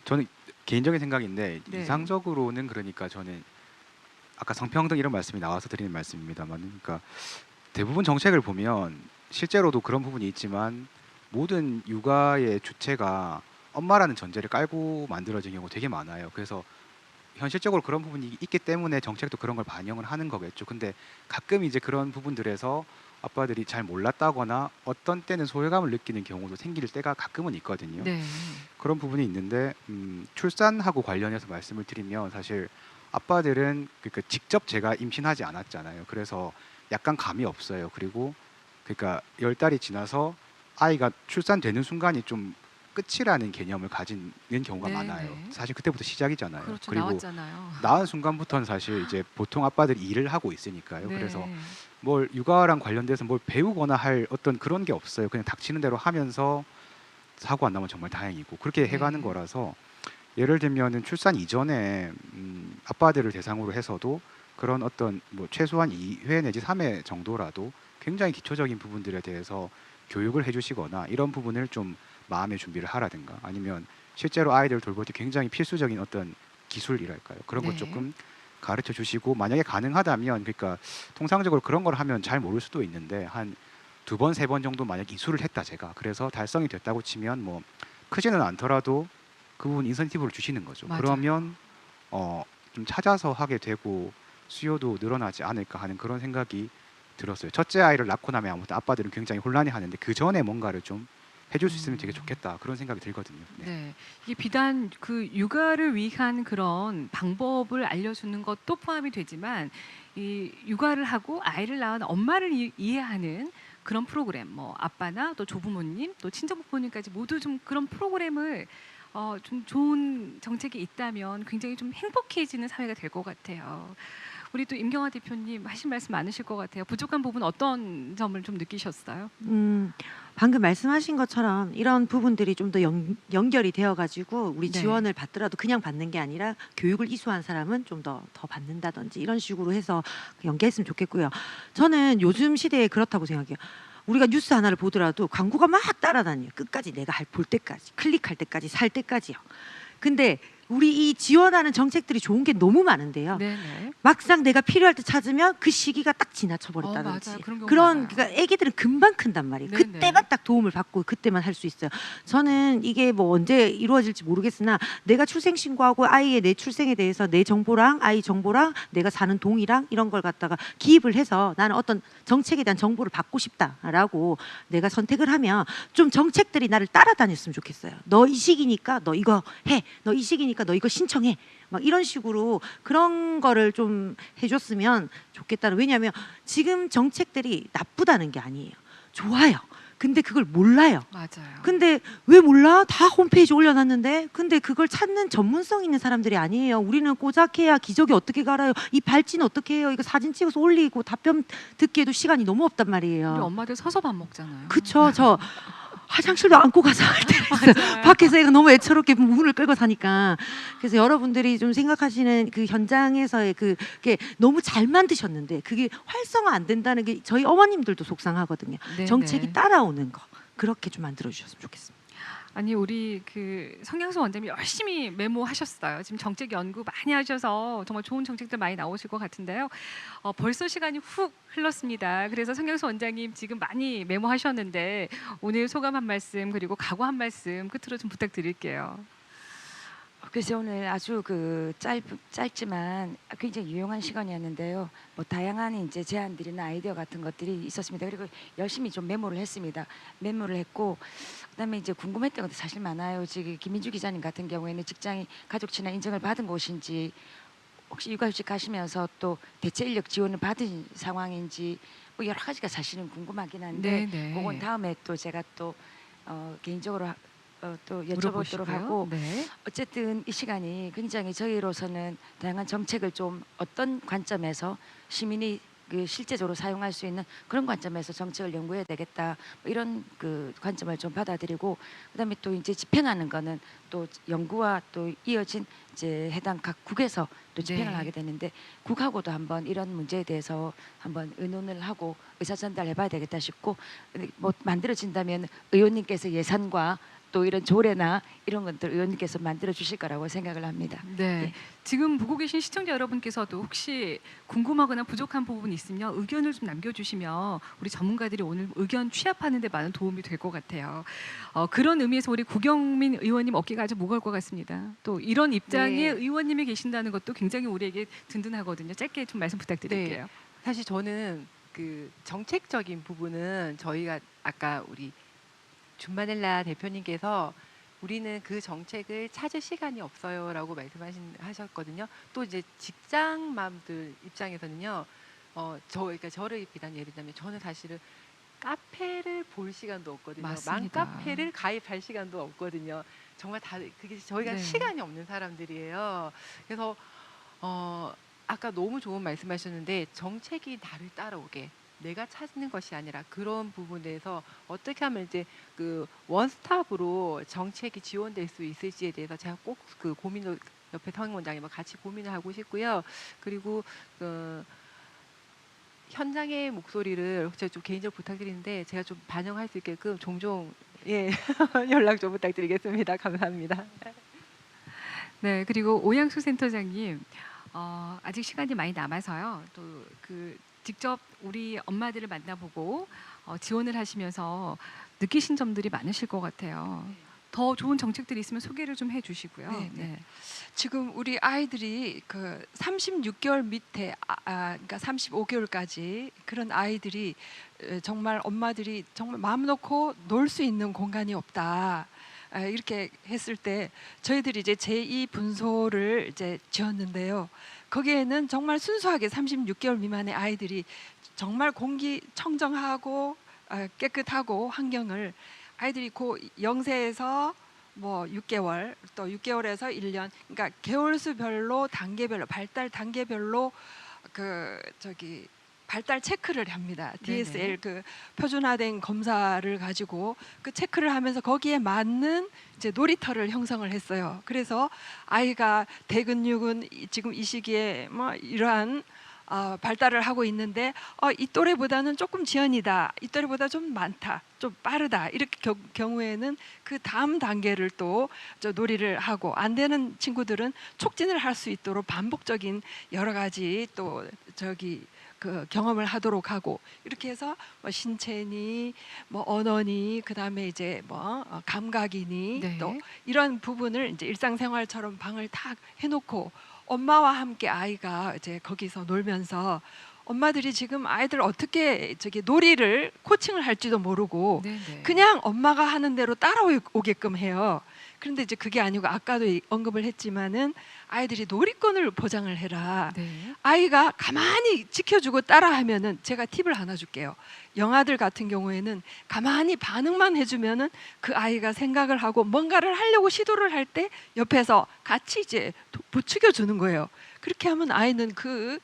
저는 개인적인 생각인데 네. 이상적으로는 그러니까 저는 아까 성평등 이런 말씀이 나와서 드리는 말씀입니다만, 그러니까 대부분 정책을 보면 실제로도 그런 부분이 있지만 모든 육아의 주체가 엄마라는 전제를 깔고 만들어진 경우 되게 많아요. 그래서 현실적으로 그런 부분이 있기 때문에 정책도 그런 걸 반영을 하는 거겠죠. 근데 가끔 이제 그런 부분들에서 아빠들이 잘 몰랐다거나 어떤 때는 소외감을 느끼는 경우도 생길 때가 가끔은 있거든요. 네. 그런 부분이 있는데 출산하고 관련해서 말씀을 드리면 사실 아빠들은 그러니까 직접 제가 임신하지 않았잖아요. 그래서 약간 감이 없어요. 그리고 그러니까 10달이 지나서 아이가 출산되는 순간이 좀 끝이라는 개념을 가지는 경우가 네, 많아요. 네. 사실 그때부터 시작이잖아요. 그렇죠. 리고 나왔잖아요. 낳은 순간부터는 사실 이제 보통 아빠들이 일을 하고 있으니까요. 네. 그래서 뭘 육아랑 관련돼서 뭘 배우거나 할 어떤 그런 게 없어요. 그냥 닥치는 대로 하면서 사고 안 나면 정말 다행이고 그렇게 해가는 네. 거라서 예를 들면은 출산 이전에 아빠들을 대상으로 해서도 그런 어떤 뭐 최소한 2회 내지 3회 정도라도 굉장히 기초적인 부분들에 대해서 교육을 해주시거나 이런 부분을 좀 마음의 준비를 하라든가 아니면 실제로 아이들 돌볼 때 굉장히 필수적인 어떤 기술이랄까요 그런 것 네. 조금 가르쳐 주시고 만약에 가능하다면 그러니까 통상적으로 그런 걸 하면 잘 모를 수도 있는데 한 2번, 3번 정도 만약 이수를 했다 제가 그래서 달성이 됐다고 치면 뭐 크지는 않더라도 그 부분 인센티브를 주시는 거죠. 맞아요. 그러면 좀 찾아서 하게 되고 수요도 늘어나지 않을까 하는 그런 생각이 들었어요. 첫째 아이를 낳고 나면 아무튼 아빠들은 굉장히 혼란해 하는데 그 전에 뭔가를 좀 해줄 수 있으면 되게 좋겠다 그런 생각이 들거든요. 네. 네. 이게 비단 그 육아를 위한 그런 방법을 알려주는 것도 포함이 되지만 이 육아를 하고 아이를 낳은 엄마를 이해하는 그런 프로그램, 뭐 아빠나 또 조부모님, 또 친정부모님까지 모두 좀 그런 프로그램을 좀 좋은 정책이 있다면 굉장히 좀 행복해지는 사회가 될 것 같아요. 우리 또 임경아 대표님 하신 말씀 많으실 것 같아요. 부족한 부분 어떤 점을 좀 느끼셨어요? 방금 말씀하신 것처럼 이런 부분들이 좀 더 연결이 되어가지고 우리 네. 지원을 받더라도 그냥 받는 게 아니라 교육을 이수한 사람은 좀 더 받는다든지 이런 식으로 해서 연계했으면 좋겠고요. 저는 요즘 시대에 그렇다고 생각해요. 우리가 뉴스 하나를 보더라도 광고가 막 따라다녀요. 끝까지 내가 볼 때까지, 클릭할 때까지, 살 때까지요. 근데 우리 이 지원하는 정책들이 좋은 게 너무 많은데요. 네네. 막상 내가 필요할 때 찾으면 그 시기가 딱 지나쳐 버렸다든지 맞아요. 그런 경우 그런 많아요. 그러니까 애기들은 금방 큰단 말이에요. 네네. 그때만 딱 도움을 받고 그때만 할 수 있어요. 저는 이게 뭐 언제 이루어질지 모르겠으나 내가 출생 신고하고 아이의 내 출생에 대해서 내 정보랑 아이 정보랑 내가 사는 동이랑 이런 걸 갖다가 기입을 해서 나는 어떤 정책에 대한 정보를 받고 싶다라고 내가 선택을 하면 좀 정책들이 나를 따라다녔으면 좋겠어요. 너 이 시기니까 너 이거 해. 너 이 시기니까 너 이거 신청해. 막 이런 식으로 그런 거를 좀 해줬으면 좋겠다는. 왜냐하면 지금 정책들이 나쁘다는 게 아니에요. 좋아요. 근데 그걸 몰라요. 맞아요. 근데 왜 몰라? 다 홈페이지 올려놨는데. 근데 그걸 찾는 전문성 있는 사람들이 아니에요. 우리는 꼬작해야 기저귀 어떻게 갈아요? 이 발진 어떻게 해요? 이거 사진 찍어서 올리고 답변 듣기에도 시간이 너무 없단 우리 말이에요. 엄마들 서서 밥 먹잖아요. 그쵸? 저 화장실도 안고 가서 할 때가 있어요. 밖에서 애가 너무 애처롭게 문을 끌고 사니까. 그래서 여러분들이 좀 생각하시는 그 현장에서의 그게 너무 잘 만드셨는데 그게 활성화 안 된다는 게 저희 어머님들도 속상하거든요. 네, 정책이 네. 따라오는 거. 그렇게 좀 만들어 주셨으면 좋겠습니다. 아니 우리 그 성향수 원장님 열심히 메모하셨어요. 지금 정책 연구 많이 하셔서 정말 좋은 정책들 많이 나오실 것 같은데요. 벌써 시간이 훅 흘렀습니다. 그래서 성향수 원장님 지금 많이 메모하셨는데 오늘 소감 한 말씀 그리고 각오 한 말씀 끝으로 좀 부탁드릴게요. 그래서 오늘 아주 그 짧지만 굉장히 유용한 시간이었는데요. 뭐 다양한 이제 제안들이나 아이디어 같은 것들이 있었습니다. 그리고 열심히 좀 메모를 했습니다. 메모를 했고 그다음에 이제 궁금했던 것도 사실 많아요. 지금 김민주 기자님 같은 경우에는 직장이 가족 친화 인증을 받은 곳인지 혹시 육아휴직 가시면서 또 대체 인력 지원을 받은 상황인지 뭐 여러 가지가 사실은 궁금하긴 한데 네. 그건 다음에 또 제가 또 개인적으로 또 여쭤보도록 물어보시고요. 하고 네. 어쨌든 이 시간이 굉장히 저희로서는 다양한 정책을 좀 어떤 관점에서 시민이 그 실제적으로 사용할 수 있는 그런 관점에서 정책을 연구해야 되겠다 뭐 이런 그 관점을 좀 받아들이고 그다음에 또 이제 집행하는 거는 또 연구와 또 이어진 이제 해당 각 국에서 또 집행을 네. 하게 되는데 국하고도 한번 이런 문제에 대해서 한번 의논을 하고 의사 전달해봐야 되겠다 싶고 뭐 만들어진다면 의원님께서 예산과 또 이런 조례나 이런 것들 의원님께서 만들어 주실 거라고 생각을 합니다. 네. 지금 보고 계신 시청자 여러분께서도 혹시 궁금하거나 부족한 부분 있으면 의견을 좀 남겨주시면 우리 전문가들이 오늘 의견 취합하는 데 많은 도움이 될 것 같아요. 그런 의미에서 우리 구경민 의원님 어깨가 아주 무거울 것 같습니다. 또 이런 입장의 네. 의원님이 계신다는 것도 굉장히 우리에게 든든하거든요. 짧게 좀 말씀 부탁드릴게요. 사실 저는 그 정책적인 부분은 저희가 아까 우리 준마넬라 대표님께서 우리는 그 정책을 찾을 시간이 없어요라고 말씀하셨거든요. 또 이제 직장맘들 입장에서는요. 그러니까 저를 비단 예를 들면 저는 사실은 카페를 볼 시간도 없거든요. 맞습니다. 맘카페를 가입할 시간도 없거든요. 정말 다 그게 저희가 네. 시간이 없는 사람들이에요. 그래서 아까 너무 좋은 말씀하셨는데 정책이 나를 따라오게 내가 찾는 것이 아니라 그런 부분에서 어떻게 하면 이제 그 원스톱으로 정책이 지원될 수 있을지에 대해서 제가 꼭 그 고민을 옆에 성원장님과 같이 고민을 하고 싶고요. 그리고 현장의 목소리를 제가 좀 개인적으로 부탁드리는데 제가 좀 반영할 수 있게끔 종종 연락 좀 부탁드리겠습니다. 감사합니다. 네, 그리고 오양수 센터장님 아직 시간이 많이 남아서요. 또 그 직접 우리 엄마들을 만나보고 지원을 하시면서 느끼신 점들이 많으실 것 같아요. 더 좋은 정책들이 있으면 소개를 좀 해주시고요. 네, 네. 지금 우리 아이들이 그 36개월 밑에 그러니까 35개월까지 그런 아이들이 정말 엄마들이 정말 마음 놓고 놀 수 있는 공간이 없다. 이렇게 했을 때 저희들이 이제 제2 분소를 이제 지었는데요. 거기에는 정말 순수하게 36개월 미만의 아이들이 정말 공기 청정하고 깨끗하고 환경을 아이들이 고 0세에서 뭐 6개월 또 6개월에서 1년 그러니까 개월수별로 단계별로 발달 단계별로 그 저기 발달 체크를 합니다. DSL 그 표준화된 검사를 가지고 그 체크를 하면서 거기에 맞는 이제 놀이터를 형성을 했어요. 그래서 아이가 대근육은 지금 이 시기에 뭐 이러한 발달을 하고 있는데 이 또래보다는 조금 지연이다. 이 또래보다 좀 많다. 좀 빠르다. 이렇게 경우에는 그 다음 단계를 또 놀이를 하고 안 되는 친구들은 촉진을 할 수 있도록 반복적인 여러 가지 또 그 경험을 하도록 하고 이렇게 해서 뭐 신체니 뭐 언어니 그다음에 이제 뭐 감각이니 네. 또 이런 부분을 이제 일상생활처럼 방을 탁 해놓고 엄마와 함께 아이가 이제 거기서 놀면서 엄마들이 지금 아이들 어떻게 놀이를 코칭을 할지도 모르고 네네. 그냥 엄마가 하는 대로 따라오게끔 해요. 그런데 이제 그게 아니고 아까도 언급을 했지만은 아이들이 놀이권을 보장을 해라. 네. 아이가 가만히 지켜주고 따라하면은 제가 팁을 하나 줄게요. 영아들 같은 경우에는 가만히 반응만 해주면은 그 아이가 생각을 하고 뭔가를 하려고 시도를 할 때 옆에서 같이 이제 부추겨 주는 거예요. 그렇게 하면 아이는 그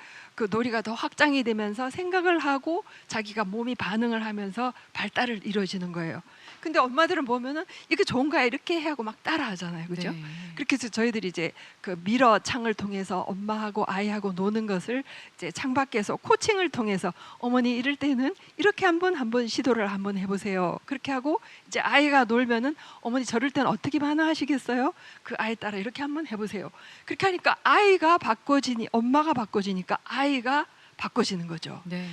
놀이가 더 확장이 되면서 생각을 하고 자기가 몸이 반응을 하면서 발달을 이루어지는 거예요. 근데 엄마들은 보면은 이게 좋은가 이렇게 해 하고 막 따라하잖아요, 그죠? 네. 그렇게 해서 저희들이 이제 그 미러 창을 통해서 엄마하고 아이하고 노는 것을 이제 창밖에서 코칭을 통해서 어머니 이럴 때는 이렇게 한번 시도를 한번 해보세요. 그렇게 하고 이제 아이가 놀면은 어머니 저럴 때는 어떻게 반응하시겠어요? 그 아이 따라 이렇게 한번 해보세요. 그렇게 하니까 아이가 바꿔지니 엄마가 바꿔지니까 아이가 바꿔지는 거죠. 네.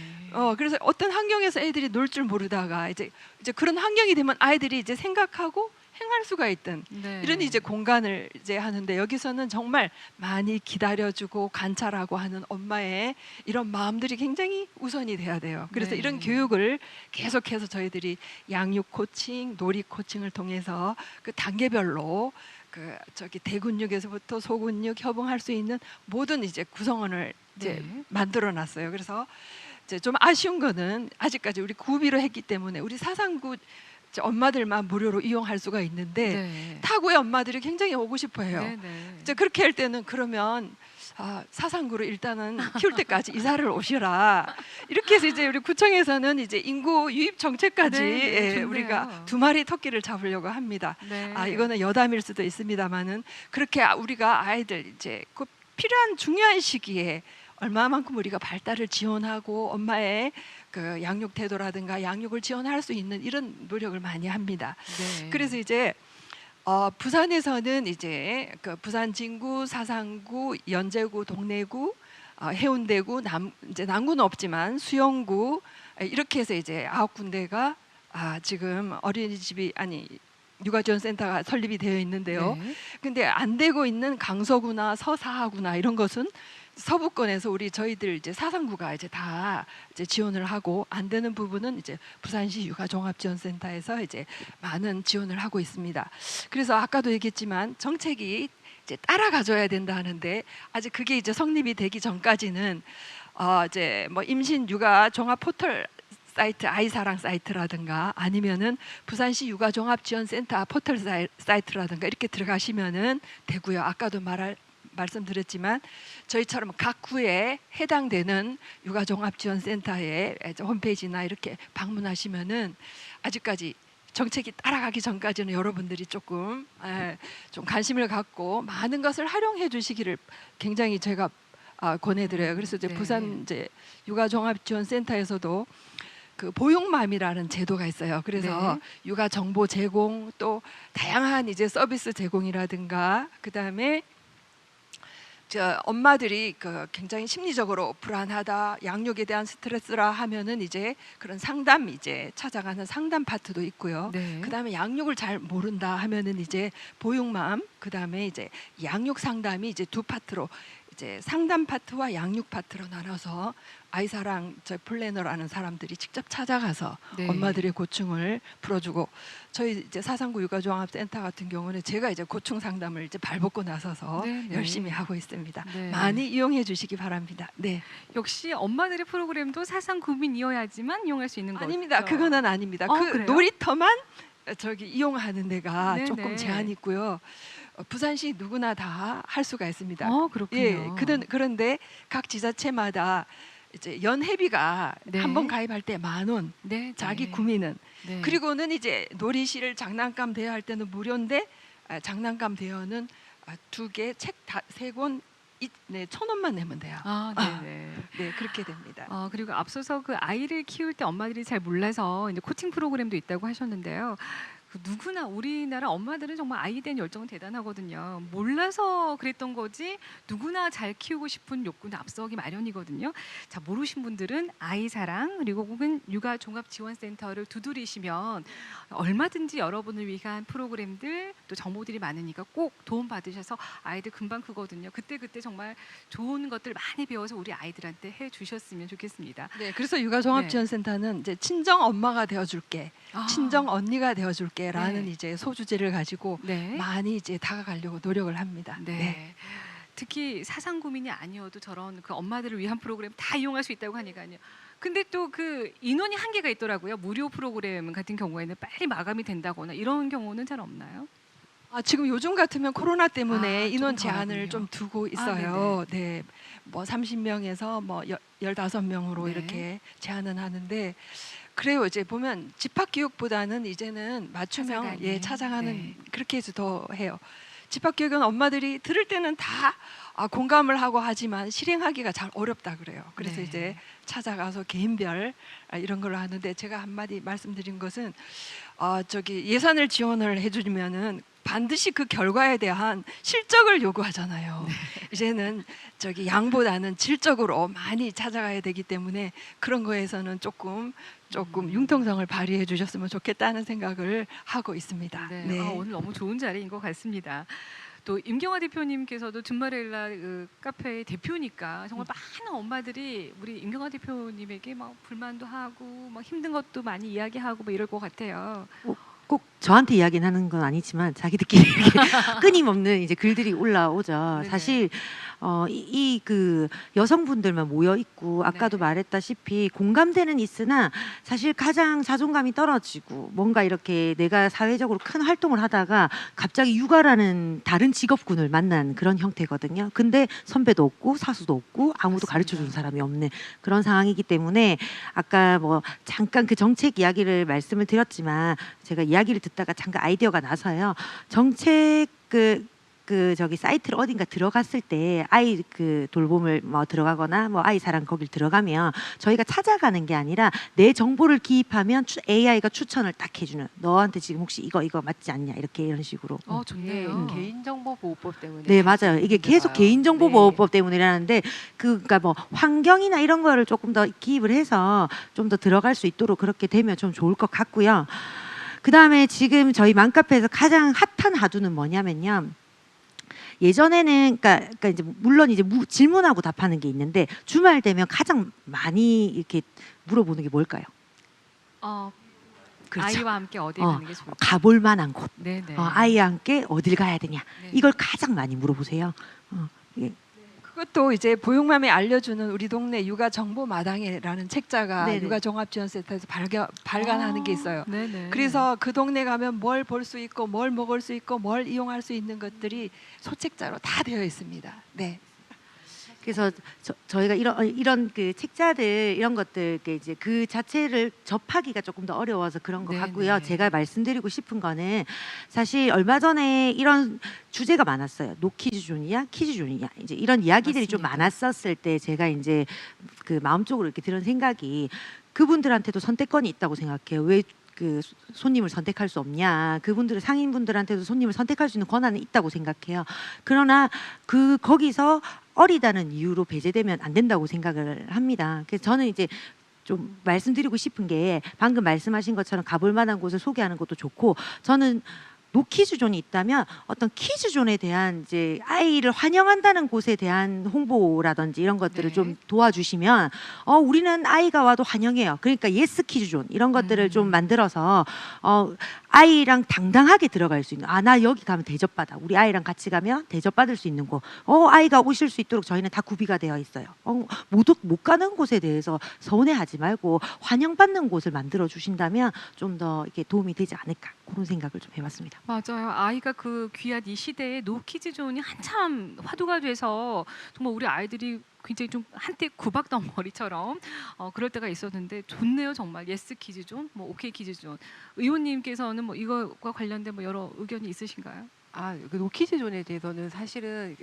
그래서 어떤 환경에서 애들이 놀 줄 모르다가 이제 그런 환경이 되면 아이들이 이제 생각하고 행할 수가 있던 네. 이런 이제 공간을 이제 하는데 여기서는 정말 많이 기다려주고 관찰하고 하는 엄마의 이런 마음들이 굉장히 우선이 돼야 돼요. 그래서 네. 이런 교육을 계속해서 저희들이 양육 코칭, 놀이 코칭을 통해서 그 단계별로 그 저기 대근육에서부터 소근육 협응할 수 있는 모든 이제 구성원을 이제 네. 만들어 놨어요. 그래서 이제 좀 아쉬운 거는 아직까지 우리 구비로 했기 때문에 우리 사상구 이제 엄마들만 무료로 이용할 수가 있는데 네. 타구의 엄마들이 굉장히 오고 싶어해요. 네. 네. 이제 그렇게 할 때는 그러면 사상구로 일단은 키울 때까지 이사를 오시라. 이렇게 해서 이제 우리 구청에서는 이제 인구 유입 정책까지 네, 네, 좋네요. 우리가 2마리 토끼를 잡으려고 합니다. 네. 이거는 여담일 수도 있습니다만은 그렇게 우리가 아이들 이제 그 필요한 중요한 시기에 얼마만큼 우리가 발달을 지원하고 엄마의 그 양육 태도라든가 양육을 지원할 수 있는 이런 노력을 많이 합니다. 네. 그래서 이제 부산에서는 이제 그 부산 진구, 사상구, 연제구, 동래구, 해운대구, 이제 남구는 없지만 수영구 이렇게 해서 이제 9군데가 지금 어린이집이 육아지원센터가 설립이 되어 있는데요. 네. 근데 안 되고 있는 강서구나 서사하구나 이런 것은 서부권에서 저희들 이제 사상구가 이제 다 이제 지원을 하고 안 되는 부분은 이제 부산시 육아종합지원센터에서 이제 많은 지원을 하고 있습니다. 그래서 아까도 얘기했지만 정책이 이제 따라가줘야 된다 하는데 아직 그게 이제 성립이 되기 전까지는 이제 뭐 임신 육아 종합 포털 사이트 아이사랑 사이트라든가 아니면은 부산시 육아종합지원센터 포털 사이트라든가 이렇게 들어가시면은 되고요. 아까도 말씀드렸지만 저희처럼 각 구에 해당되는 육아종합지원센터의 홈페이지나 이렇게 방문하시면은 아직까지 정책이 따라가기 전까지는 여러분들이 조금 좀 관심을 갖고 많은 것을 활용해 주시기를 굉장히 제가 권해드려요. 그래서 이제 네. 부산 이제 육아종합지원센터에서도 그 보육맘이라는 제도가 있어요. 그래서 네. 육아 정보 제공 또 다양한 이제 서비스 제공이라든가 그다음에 엄마들이 굉장히 심리적으로 불안하다, 양육에 대한 스트레스라 하면은 이제 그런 상담 이제 찾아가는 상담 파트도 있고요. 네. 그다음에 양육을 잘 모른다 하면은 이제 보육맘, 그다음에 이제 양육 상담이 이제 두 파트로 이제 상담 파트와 양육 파트로 나눠서 아이사랑 플래너라는 사람들이 직접 찾아가서 네. 엄마들의 고충을 풀어주고 저희 이제 사상구 육아종합센터 같은 경우는 제가 이제 고충 상담을 이제 발벗고 나서서 네, 네. 열심히 하고 있습니다. 네. 많이 이용해 주시기 바랍니다. 네, 역시 엄마들의 프로그램도 사상 구민이어야지만 이용할 수 있는 거죠. 아닙니다. 그거는 아닙니다. 그 그래요? 놀이터만 이용하는 데가 네, 조금 네. 제한이 있고요. 부산시 누구나 다 할 수가 있습니다. 그렇군요. 예, 그런데 각 지자체마다 이제 연회비가 네. 한 번 가입할 때 10,000원, 네, 자기 네. 구미는 네. 그리고는 이제 놀이실 장난감 대여할 때는 무료인데 장난감 대여는 2개, 책 3권, 1,000원만 내면 돼요. 네네. 네, 그렇게 됩니다. 그리고 앞서서 그 아이를 키울 때 엄마들이 잘 몰라서 이제 코칭 프로그램도 있다고 하셨는데요. 누구나 우리나라 엄마들은 정말 아이에 대한 열정은 대단하거든요. 몰라서 그랬던 거지 누구나 잘 키우고 싶은 욕구는 앞서기 마련이거든요. 자, 모르신 분들은 아이사랑 그리고 혹은 육아종합지원센터를 두드리시면 얼마든지 여러분을 위한 프로그램들 또 정보들이 많으니까 꼭 도움 받으셔서 아이들 금방 크거든요. 그때 정말 좋은 것들 많이 배워서 우리 아이들한테 해주셨으면 좋겠습니다. 네, 그래서 육아종합지원센터는 이제 친정 엄마가 되어줄게, 친정 언니가 되어줄게. 함께라는 네. 이제 소주제를 가지고 네. 많이 이제 다가가려고 노력을 합니다. 네. 특히 사상구민이 아니어도 저런 그 엄마들을 위한 프로그램 다 이용할 수 있다고 하니까요. 근데 또 그 인원이 한계가 있더라고요. 무료 프로그램 같은 경우에는 빨리 마감이 된다거나 이런 경우는 잘 없나요? 지금 요즘 같으면 코로나 때문에 조금 인원 더 제한을 하군요. 좀 두고 있어요. 네네. 네. 뭐 30명에서 뭐 15명으로 네. 이렇게 제한은 하는데 그래요. 이제 보면 집합 교육보다는 이제는 맞춤형 찾아가는, 찾아가는 네. 그렇게 해서 더 해요. 집합 교육은 엄마들이 들을 때는 다 공감을 하고 하지만 실행하기가 잘 어렵다 그래요. 그래서 네. 이제 찾아가서 개인별 이런 걸로 하는데 제가 한마디 말씀드린 것은 저기 예산을 지원을 해주면은 반드시 그 결과에 대한 실적을 요구하잖아요. 이제는 저기 양보다는 질적으로 많이 찾아가야 되기 때문에 그런 거에서는 조금 융통성을 발휘해 주셨으면 좋겠다는 생각을 하고 있습니다. 네. 오늘 너무 좋은 자리인 것 같습니다. 또 임경화 대표님께서도 줌마렐라 그 카페의 대표니까 정말 많은 엄마들이 우리 임경화 대표님에게 막 불만도 하고 막 힘든 것도 많이 이야기하고 뭐 이럴 것 같아요. 꼭 저한테 이야기는 하는 건 아니지만 자기들끼리 이렇게 끊임없는 이제 글들이 올라오죠. 네네. 사실 그 여성분들만 모여 있고 아까도 네. 말했다시피 공감대는 있으나 사실 가장 자존감이 떨어지고 뭔가 이렇게 내가 사회적으로 큰 활동을 하다가 갑자기 육아라는 다른 직업군을 만난 그런 형태거든요. 근데 선배도 없고 사수도 없고 아무도 맞습니다. 가르쳐 주는 사람이 없는 그런 상황이기 때문에 아까 뭐 잠깐 그 정책 이야기를 말씀을 드렸지만 제가 이야기를 듣다가 잠깐 아이디어가 나서요. 정책 저기 사이트를 어딘가 들어갔을 때 아이 그 돌봄을 뭐 들어가거나 뭐 아이 사랑 거길 들어가면 저희가 찾아가는 게 아니라 내 정보를 기입하면 AI가 추천을 딱 해주는 너한테 지금 혹시 이거 맞지 않냐 이렇게 이런 식으로. 좋네요. 개인정보보호법 때문에. 네 맞아요. 이게 계속 개인정보보호법 때문에 이러는데 그러니까 뭐 환경이나 이런 거를 조금 더 기입을 해서 좀 더 들어갈 수 있도록 그렇게 되면 좀 좋을 것 같고요. 그 다음에 지금 저희 맘카페에서 가장 핫한 하두는 뭐냐면요. 예전에는 그러니까 이제 물론 이제 질문하고 답하는 게 있는데 주말 되면 가장 많이 이렇게 물어보는 게 뭘까요? 그렇죠. 아이와 함께 어디 가는 게 좋을까? 가볼 만한 곳. 네네. 아이와 함께 어딜 가야 되냐. 네. 이걸 가장 많이 물어보세요. 예. 그것도 이제 보육맘이 알려주는 우리 동네 육아 정보 마당에라는 책자가 네네. 육아종합지원센터에서 발간하는 게 있어요. 네네. 그래서 그 동네 가면 뭘 볼 수 있고 뭘 먹을 수 있고 뭘 이용할 수 있는 것들이 소책자로 다 되어 있습니다. 네. 그래서 저희가 이런 그 책자들 이런 것들 이제 그 자체를 접하기가 조금 더 어려워서 그런 것 네네. 같고요. 제가 말씀드리고 싶은 거는 사실 얼마 전에 이런 주제가 많았어요. 노키즈존이야, 키즈존이야. 이제 이런 이야기들이 좀 맞습니다. 많았었을 때 제가 이제 그 마음적으로 이렇게 들은 생각이 그분들한테도 선택권이 있다고 생각해요. 왜 그 손님을 선택할 수 없냐? 그분들 상인분들한테도 손님을 선택할 수 있는 권한은 있다고 생각해요. 그러나 거기서 어리다는 이유로 배제되면 안 된다고 생각을 합니다. 그래서 저는 이제 좀 말씀드리고 싶은 게 방금 말씀하신 것처럼 가볼 만한 곳을 소개하는 것도 좋고 저는 노키즈존이 있다면 어떤 키즈존에 대한 이제 아이를 환영한다는 곳에 대한 홍보라든지 이런 것들을 네. 좀 도와주시면 우리는 아이가 와도 환영해요. 그러니까 예스 키즈존 이런 것들을 좀 만들어서 아이랑 당당하게 들어갈 수 있는 나 여기 가면 대접받아. 우리 아이랑 같이 가면 대접받을 수 있는 곳. 아이가 오실 수 있도록 저희는 다 구비가 되어 있어요. 못 가는 곳에 대해서 서운해하지 말고 환영받는 곳을 만들어 주신다면 좀 더 이렇게 도움이 되지 않을까 그런 생각을 좀 해봤습니다. 맞아요. 아이가 그 귀한 이 시대에 노키즈존이 한참 화두가 돼서 정말 우리 아이들이 굉장히 좀 한때 구박덩어리처럼 그럴 때가 있었는데 좋네요 정말. 예스 키즈존, 뭐 오케이 키즈존. 의원님께서는 뭐 이거와 관련된 뭐 여러 의견이 있으신가요? 그 노키즈존에 대해서는 사실은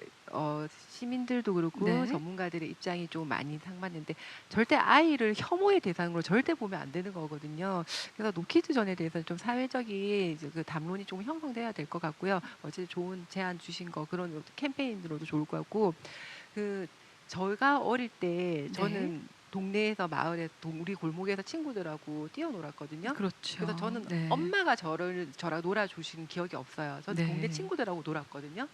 시민들도 그렇고 네. 전문가들의 입장이 좀 많이 상맞는데 절대 아이를 혐오의 대상으로 절대 보면 안 되는 거거든요. 그래서 노키즈존에 대해서는 좀 사회적인 이제 그 담론이 좀 형성돼야 될 것 같고요. 어쨌든 좋은 제안 주신 거 그런 캠페인으로도 좋을 것 같고 저희가 어릴 때 저는 동네에서 마을에 우리 골목에서 친구들하고 뛰어놀았거든요. 그렇죠. 그래서 저는 네. 엄마가 저랑 놀아주신 기억이 없어요. 저는 네. 동네 친구들하고 놀았거든요.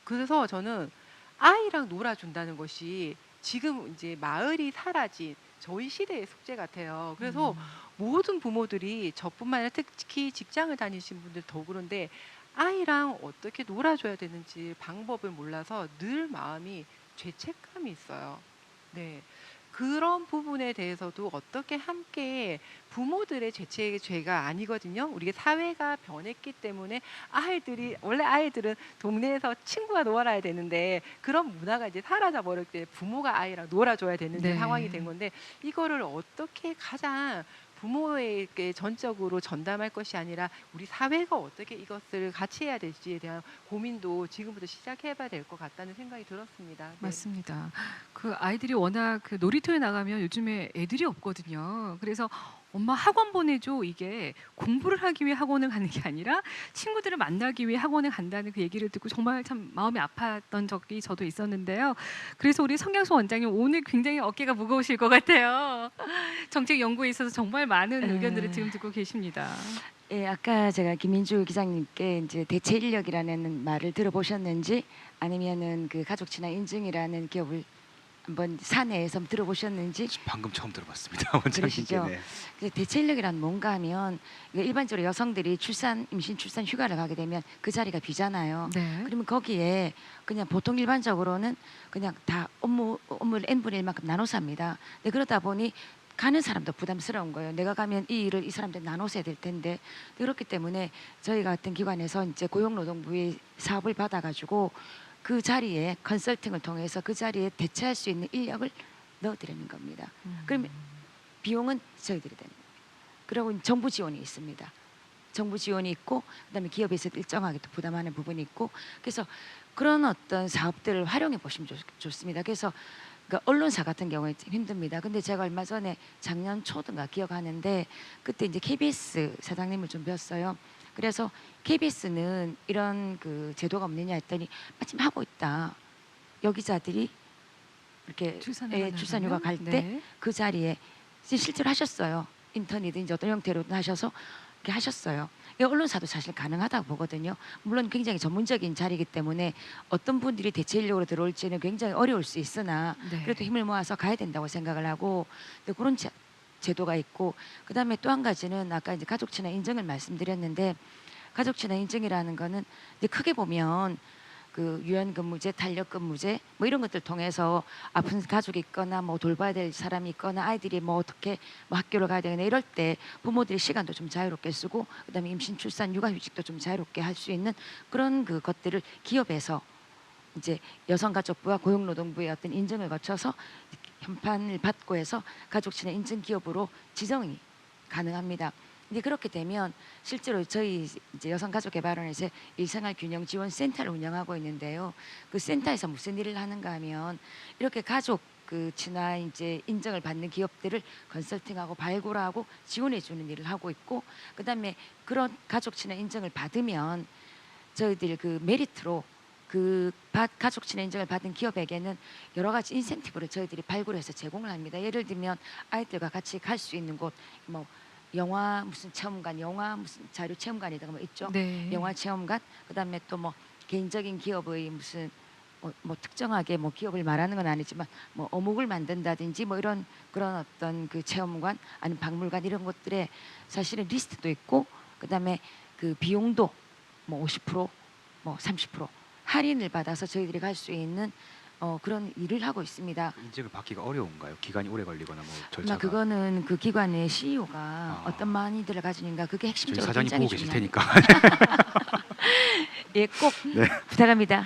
그래서 저는 아이랑 놀아준다는 것이 지금 이제 마을이 사라진 저희 시대의 숙제 같아요. 그래서 모든 부모들이 저뿐만 아니라 특히 직장을 다니신 분들 더 그런데 아이랑 어떻게 놀아줘야 되는지 방법을 몰라서 늘 마음이 죄책감이 있어요. 네. 그런 부분에 대해서도 어떻게 함께 부모들의 죄가 아니거든요. 우리 사회가 변했기 때문에 아이들이 원래 아이들은 동네에서 친구가 놀아야 되는데 그런 문화가 이제 사라져 버릴 때 부모가 아이랑 놀아줘야 되는 네. 상황이 된 건데 이거를 어떻게 가장 부모에게 전적으로 전담할 것이 아니라 우리 사회가 어떻게 이것을 같이 해야 될지에 대한 고민도 지금부터 시작해봐야 될 것 같다는 생각이 들었습니다. 네. 맞습니다. 그 아이들이 워낙 그 놀이터에 나가면 요즘에 애들이 없거든요. 그래서 엄마 학원 보내줘 이게 공부를 하기 위해 학원을 가는 게 아니라 친구들을 만나기 위해 학원에 간다는 그 얘기를 듣고 정말 참 마음이 아팠던 적이 저도 있었는데요. 그래서 우리 성경수 원장님 오늘 굉장히 어깨가 무거우실 것 같아요. 정책 연구에 있어서 정말 많은 의견들을 지금 듣고 계십니다. 예, 아까 제가 김민주 기자님께 이제 대체 인력이라는 말을 들어보셨는지 아니면은 그 가족 친화 인증이라는 기업을 한번 사내에서 들어보셨는지 방금 처음 들어봤습니다. 원장님께. 그러시죠? 네. 그 대체 인력이란 뭔가 하면 이게 일반적으로 여성들이 임신 출산 휴가를 가게 되면 그 자리가 비잖아요. 네. 그러면 거기에 그냥 보통 일반적으로는 그냥 다 업무를 n분의 1만큼 나눠서 합니다. 근데 그러다 보니 가는 사람도 부담스러운 거예요. 내가 가면 이 일을 이 사람들 나눠서 해야 될 텐데 그렇기 때문에 저희 같은 기관에서 이제 고용노동부의 사업을 받아가지고 그 자리에 컨설팅을 통해서 그 자리에 대체할 수 있는 인력을 넣어드리는 겁니다. 그러면 비용은 저희들이 되는 거예요. 그리고 정부 지원이 있습니다. 정부 지원이 있고 그다음에 기업에서 일정하게 또 부담하는 부분이 있고 그래서 그런 어떤 사업들을 활용해 보시면 좋습니다. 그래서 그 언론사 같은 경우에 힘듭니다. 근데 제가 얼마 전에 작년 초든가 기억하는데 그때 이제 KBS 사장님을 좀 뵀어요. 그래서 KBS는 이런 그 제도가 없느냐 했더니 마침 하고 있다. 여기자들이 이렇게 출산휴가 갈 때 그 자리에 실제로 하셨어요. 인턴이든지 어떤 형태로든 하셔서 이렇게 하셨어요. 이 언론사도 사실 가능하다고 보거든요. 물론 굉장히 전문적인 자리이기 때문에 어떤 분들이 대체 인력으로 들어올지는 굉장히 어려울 수 있으나 네. 그래도 힘을 모아서 가야 된다고 생각을 하고 그런 제도가 있고 그다음에 또 한 가지는 아까 이제 가족 친화 인증을 말씀드렸는데 가족 친화 인증이라는 거는 이제 크게 보면 그 유연근무제, 탄력근무제 뭐 이런 것들 통해서 아픈 가족이 있거나 뭐 돌봐야 될 사람이 있거나 아이들이 뭐 어떻게 뭐 학교를 가야 되거나 이럴 때 부모들이 시간도 좀 자유롭게 쓰고 그다음에 임신, 출산, 육아휴직도 좀 자유롭게 할 수 있는 그런 그 것들을 기업에서 이제 여성가족부와 고용노동부의 어떤 인증을 거쳐서 현판을 받고 해서 가족 친화 인증 기업으로 지정이 가능합니다. 이제 그렇게 되면 실제로 저희 이제 여성가족개발원에서 일생활균형지원센터를 운영하고 있는데요. 그 센터에서 무슨 일을 하는가 하면 이렇게 가족 그 친화 이제 인정을 받는 기업들을 컨설팅하고 발굴하고 지원해 주는 일을 하고 있고 그다음에 그런 가족 친화 인정을 받으면 저희들 그 메리트로 그 가족 친화 인증을 받은 기업에게는 여러 가지 인센티브를 저희들이 발굴해서 제공을 합니다. 예를 들면 아이들과 같이 갈 수 있는 곳 뭐 영화 무슨 체험관, 영화 무슨 자료 체험관이다가 뭐 있죠. 네. 영화 체험관, 그다음에 또 뭐 개인적인 기업의 무슨 뭐 특정하게 뭐 기업을 말하는 건 아니지만 뭐 어묵을 만든다든지 뭐 이런 그런 어떤 그 체험관 아니면 박물관 이런 것들에 사실은 리스트도 있고 그다음에 그 비용도 뭐 50%, 뭐 30% 할인을 받아서 저희들이 갈 수 있는 그런 일을 하고 있습니다. 인증을 받기가 어려운가요? 기간이 오래 걸리거나 뭐 아마 절차가. 그거는 그 기관의 CEO가 어떤 마인드를 가지는가 그게 저희 핵심적으로 사장님 굉장히 보고 계실 중요합니다. 테니까. 예, 꼭 네. 부탁합니다.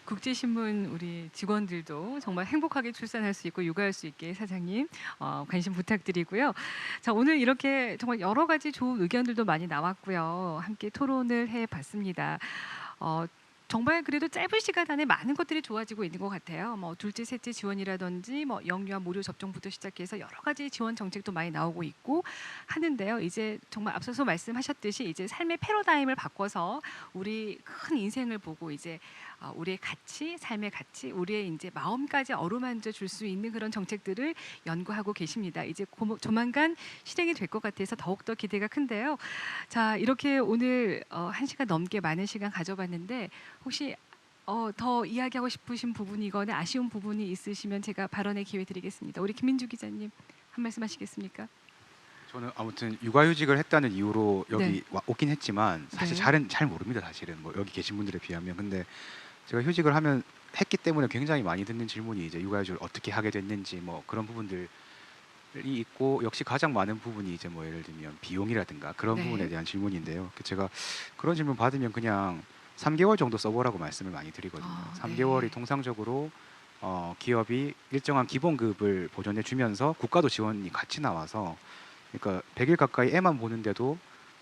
국제신문 우리 직원들도 정말 행복하게 출산할 수 있고 육아할 수 있게 사장님 관심 부탁드리고요. 자, 오늘 이렇게 정말 여러 가지 좋은 의견들도 많이 나왔고요. 함께 토론을 해봤습니다. 정말 그래도 짧은 시간 안에 많은 것들이 좋아지고 있는 것 같아요. 뭐 둘째, 셋째 지원이라든지 뭐 영유아 무료 접종부터 시작해서 여러 가지 지원 정책도 많이 나오고 있고 하는데요. 이제 정말 앞서서 말씀하셨듯이 이제 삶의 패러다임을 바꿔서 우리 큰 인생을 보고 이제 우리의 가치, 삶의 가치, 우리의 이제 마음까지 어루만져 줄 수 있는 그런 정책들을 연구하고 계십니다. 이제 조만간 실행이 될 것 같아서 더욱더 기대가 큰데요. 자, 이렇게 오늘 1시간 넘게 많은 시간 가져봤는데 혹시 더 이야기하고 싶으신 부분이거나 아쉬운 부분이 있으시면 제가 발언의 기회 드리겠습니다. 우리 김민주 기자님 한 말씀 하시겠습니까? 저는 아무튼 육아휴직을 했다는 이유로 여기 네. 오긴 했지만 사실 네. 잘 모릅니다. 사실은 뭐 여기 계신 분들에 비하면. 근데 제가 휴직을 하면 했기 때문에 굉장히 많이 듣는 질문이 이제 육아휴직을 어떻게 하게 됐는지 뭐 그런 부분들이 있고, 역시 가장 많은 부분이 이제 뭐 예를 들면 비용이라든가 그런 네. 부분에 대한 질문인데요. 제가 그런 질문 받으면 그냥 3개월 정도 써보라고 말씀을 많이 드리거든요. 아, 3개월이 네. 통상적으로 기업이 일정한 기본급을 보전해 주면서 국가도 지원이 같이 나와서, 그러니까 100일 가까이 애만 보는데도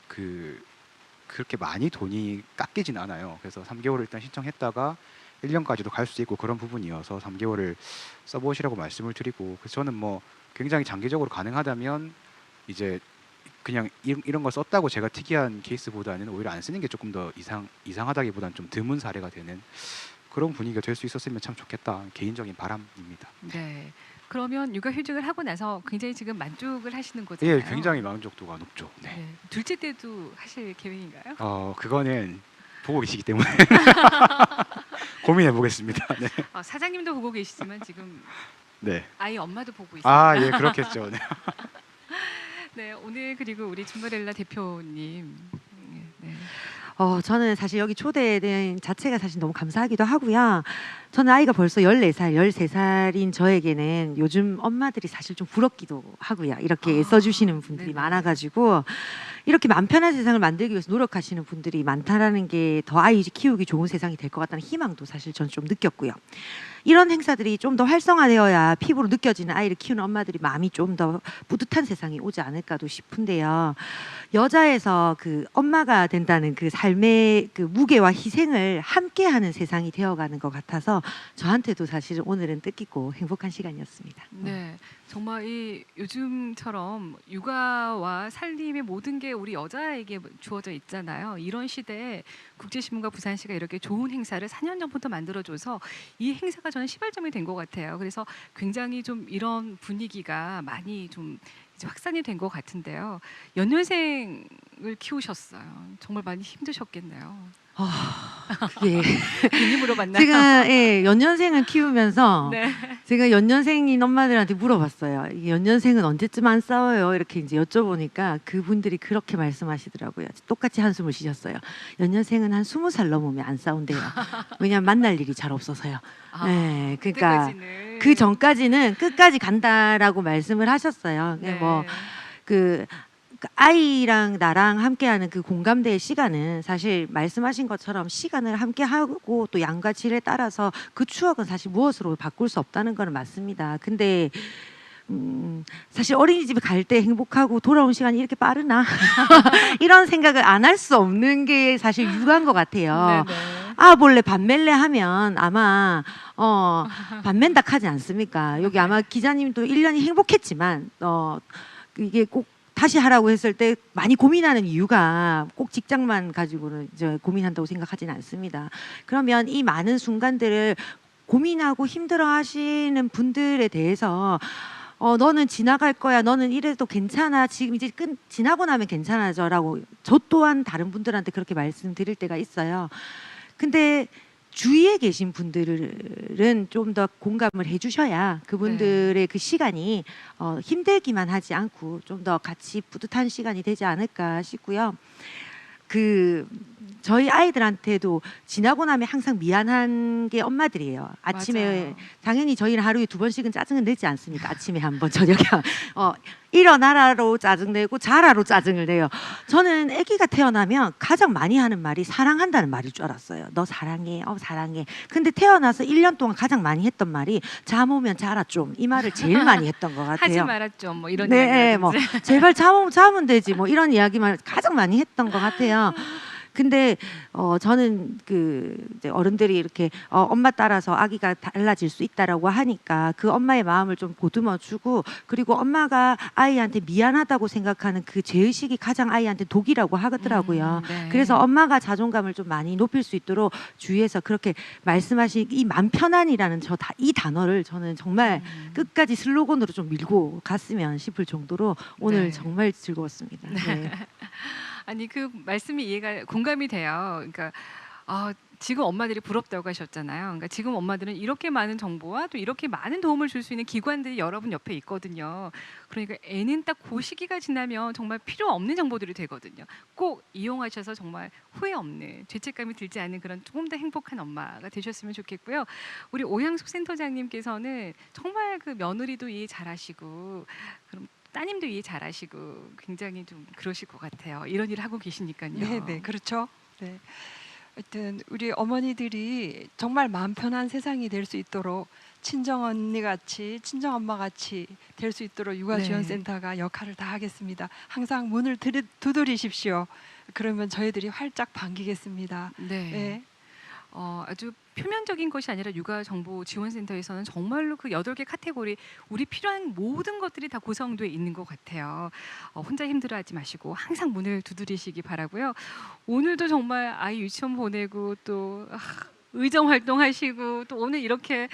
그렇게 많이 돈이 깎이진 않아요. 그래서 3개월을 일단 신청했다가 1년까지도 갈 수 있고 그런 부분이어서 3개월을 써보시라고 말씀을 드리고, 그래서 저는 뭐 굉장히 장기적으로 가능하다면 이제 그냥 이런 걸 썼다고 제가 특이한 케이스보다는 오히려 안 쓰는 게 조금 더 이상하다기보다는 좀 드문 사례가 되는 그런 분위기가 될 수 있었으면 참 좋겠다, 개인적인 바람입니다. 네. 그러면 육아휴직을 하고 나서 굉장히 지금 만족을 하시는 거잖아요. 예, 굉장히 만족도가 높죠. 네. 네. 둘째 때도 하실 계획인가요? 그거는 보고 계시기 때문에 고민해 보겠습니다. 네. 사장님도 보고 계시지만 지금 네. 아이 엄마도 보고 있습니다. 예, 그렇겠죠. 네. 네, 오늘 그리고 우리 준바렐라 대표님. 네. 저는 사실 여기 초대된 자체가 사실 너무 감사하기도 하고요. 저는 아이가 벌써 14살, 13살인 저에게는 요즘 엄마들이 사실 좀 부럽기도 하고요. 이렇게 애써주시는 분들이 네네. 많아가지고 이렇게 마음 편한 세상을 만들기 위해서 노력하시는 분들이 많다라는 게 더 아이 키우기 좋은 세상이 될 것 같다는 희망도 사실 저는 좀 느꼈고요. 이런 행사들이 좀 더 활성화되어야 피부로 느껴지는 아이를 키우는 엄마들이 마음이 좀 더 뿌듯한 세상이 오지 않을까도 싶은데요. 여자에서 그 엄마가 된다는 그 삶의 그 무게와 희생을 함께하는 세상이 되어가는 것 같아서 저한테도 사실은 오늘은 뜻깊고 행복한 시간이었습니다. 네, 정말 이 요즘처럼 육아와 살림의 모든 게 우리 여자에게 주어져 있잖아요. 이런 시대에 국제신문과 부산시가 이렇게 좋은 행사를 4년 전부터 만들어줘서 이 행사가 저는 시발점이 된 것 같아요. 그래서 굉장히 좀 이런 분위기가 많이 좀 이제 확산이 된 것 같은데요. 연년생을 키우셨어요. 정말 많이 힘드셨겠네요. 그게 괜히 물어봤나? 제가 연년생을 키우면서 네. 제가 연년생인 엄마들한테 물어봤어요. 이게 연년생은 언제쯤 안 싸워요? 이렇게 이제 여쭤보니까 그분들이 그렇게 말씀하시더라고요. 똑같이 한숨을 쉬셨어요. 연년생은 한 20살 넘으면 안 싸운대요. 왜냐하면 만날 일이 잘 없어서요. 네, 그러니까 그때까지는. 그 전까지는 끝까지 간다라고 말씀을 하셨어요. 네. 그 아이랑 나랑 함께하는 그 공감대의 시간은 사실 말씀하신 것처럼 시간을 함께하고 또 양과 질에 따라서 그 추억은 사실 무엇으로 바꿀 수 없다는 건 맞습니다. 근데 사실 어린이집에 갈 때 행복하고 돌아온 시간이 이렇게 빠르나 이런 생각을 안 할 수 없는 게 사실 육아인 것 같아요. 네네. 몰래 밥 멜래 하면 아마 밥 맨닥 하지 않습니까? 여기 아마 기자님도 1년이 행복했지만 이게 꼭 다시 하라고 했을 때 많이 고민하는 이유가 꼭 직장만 가지고는 이제 고민한다고 생각하지는 않습니다. 그러면 이 많은 순간들을 고민하고 힘들어하시는 분들에 대해서 너는 지나갈 거야. 너는 이래도 괜찮아. 지금 이제 지나고 나면 괜찮아져라고 저 또한 다른 분들한테 그렇게 말씀드릴 때가 있어요. 근데 주위에 계신 분들은 좀 더 공감을 해주셔야 그분들의 그 시간이 힘들기만 하지 않고 좀 더 같이 뿌듯한 시간이 되지 않을까 싶고요. 저희 아이들한테도 지나고 나면 항상 미안한 게 엄마들이에요. 아침에 맞아요. 당연히 저희는 하루에 2번씩은 짜증을 내지 않습니까? 아침에 한 번, 저녁에 일어나라로 짜증내고 자라로 짜증을 내요. 저는 아기가 태어나면 가장 많이 하는 말이 사랑한다는 말일 줄 알았어요. 너 사랑해, 사랑해. 근데 태어나서 1년 동안 가장 많이 했던 말이 잠 오면 자라 좀. 이 말을 제일 많이 했던 것 같아요. 하지 마라 좀 뭐 이런 네, 이야기라든지. 제발 자면 되지 뭐 이런 이야기만 가장 많이 했던 것 같아요. 근데 저는 이제 어른들이 이렇게 엄마 따라서 아기가 달라질 수 있다라고 하니까 그 엄마의 마음을 좀 보듬어주고, 그리고 엄마가 아이한테 미안하다고 생각하는 그 죄의식이 가장 아이한테 독이라고 하더라고요. 네. 그래서 엄마가 자존감을 좀 많이 높일 수 있도록 주위에서 그렇게 말씀하신 이 맘 편안이라는 이 단어를 저는 정말 끝까지 슬로건으로 좀 밀고 갔으면 싶을 정도로 오늘 네. 정말 즐거웠습니다. 네. 아니 그 말씀이 공감이 돼요. 그러니까 지금 엄마들이 부럽다고 하셨잖아요. 그러니까 지금 엄마들은 이렇게 많은 정보와 또 이렇게 많은 도움을 줄 수 있는 기관들이 여러분 옆에 있거든요. 그러니까 애는 딱 그 시기가 지나면 정말 필요 없는 정보들이 되거든요. 꼭 이용하셔서 정말 후회 없는, 죄책감이 들지 않는 그런 조금 더 행복한 엄마가 되셨으면 좋겠고요. 우리 오향숙 센터장님께서는 정말 그 며느리도 이해 잘하시고 그럼 따님도 이해 잘하시고 굉장히 좀 그러실 것 같아요. 이런 일을 하고 계시니까요. 네, 네, 그렇죠. 네. 하여튼 우리 어머니들이 정말 마음 편한 세상이 될 수 있도록 친정 언니 같이 친정 엄마 같이 될 수 있도록 육아지원센터가 역할을 다 하겠습니다. 항상 문을 두드리십시오. 그러면 저희들이 활짝 반기겠습니다. 네. 네. 아주 표면적인 것이 아니라 육아정보지원센터에서는 정말로 그 8개 카테고리 우리 필요한 모든 것들이 다 구성되어 있는 것 같아요. 혼자 힘들어하지 마시고 항상 문을 두드리시기 바라고요. 오늘도 정말 아이 유치원 보내고 또 의정 활동하시고 또 오늘 이렇게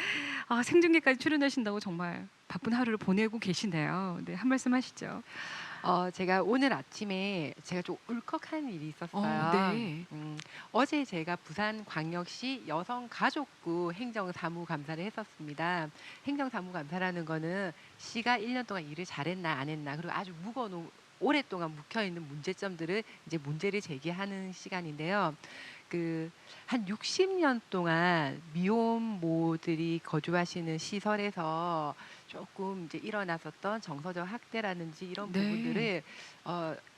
생중계까지 출연하신다고 정말 바쁜 하루를 보내고 계시네요. 네, 한 말씀 하시죠. 제가 오늘 아침에 제가 좀 울컥한 일이 있었어요. 네. 어제 제가 부산광역시 여성가족부 행정사무감사를 했었습니다. 행정사무감사라는 거는 시가 1년 동안 일을 잘했나 안 했나 그리고 아주 오랫동안 묵혀있는 문제점들을 이제 문제를 제기하는 시간인데요. 한 60년 동안 미혼모들이 거주하시는 시설에서 조금 이제 일어났었던 정서적 학대라든지 이런 네. 부분들을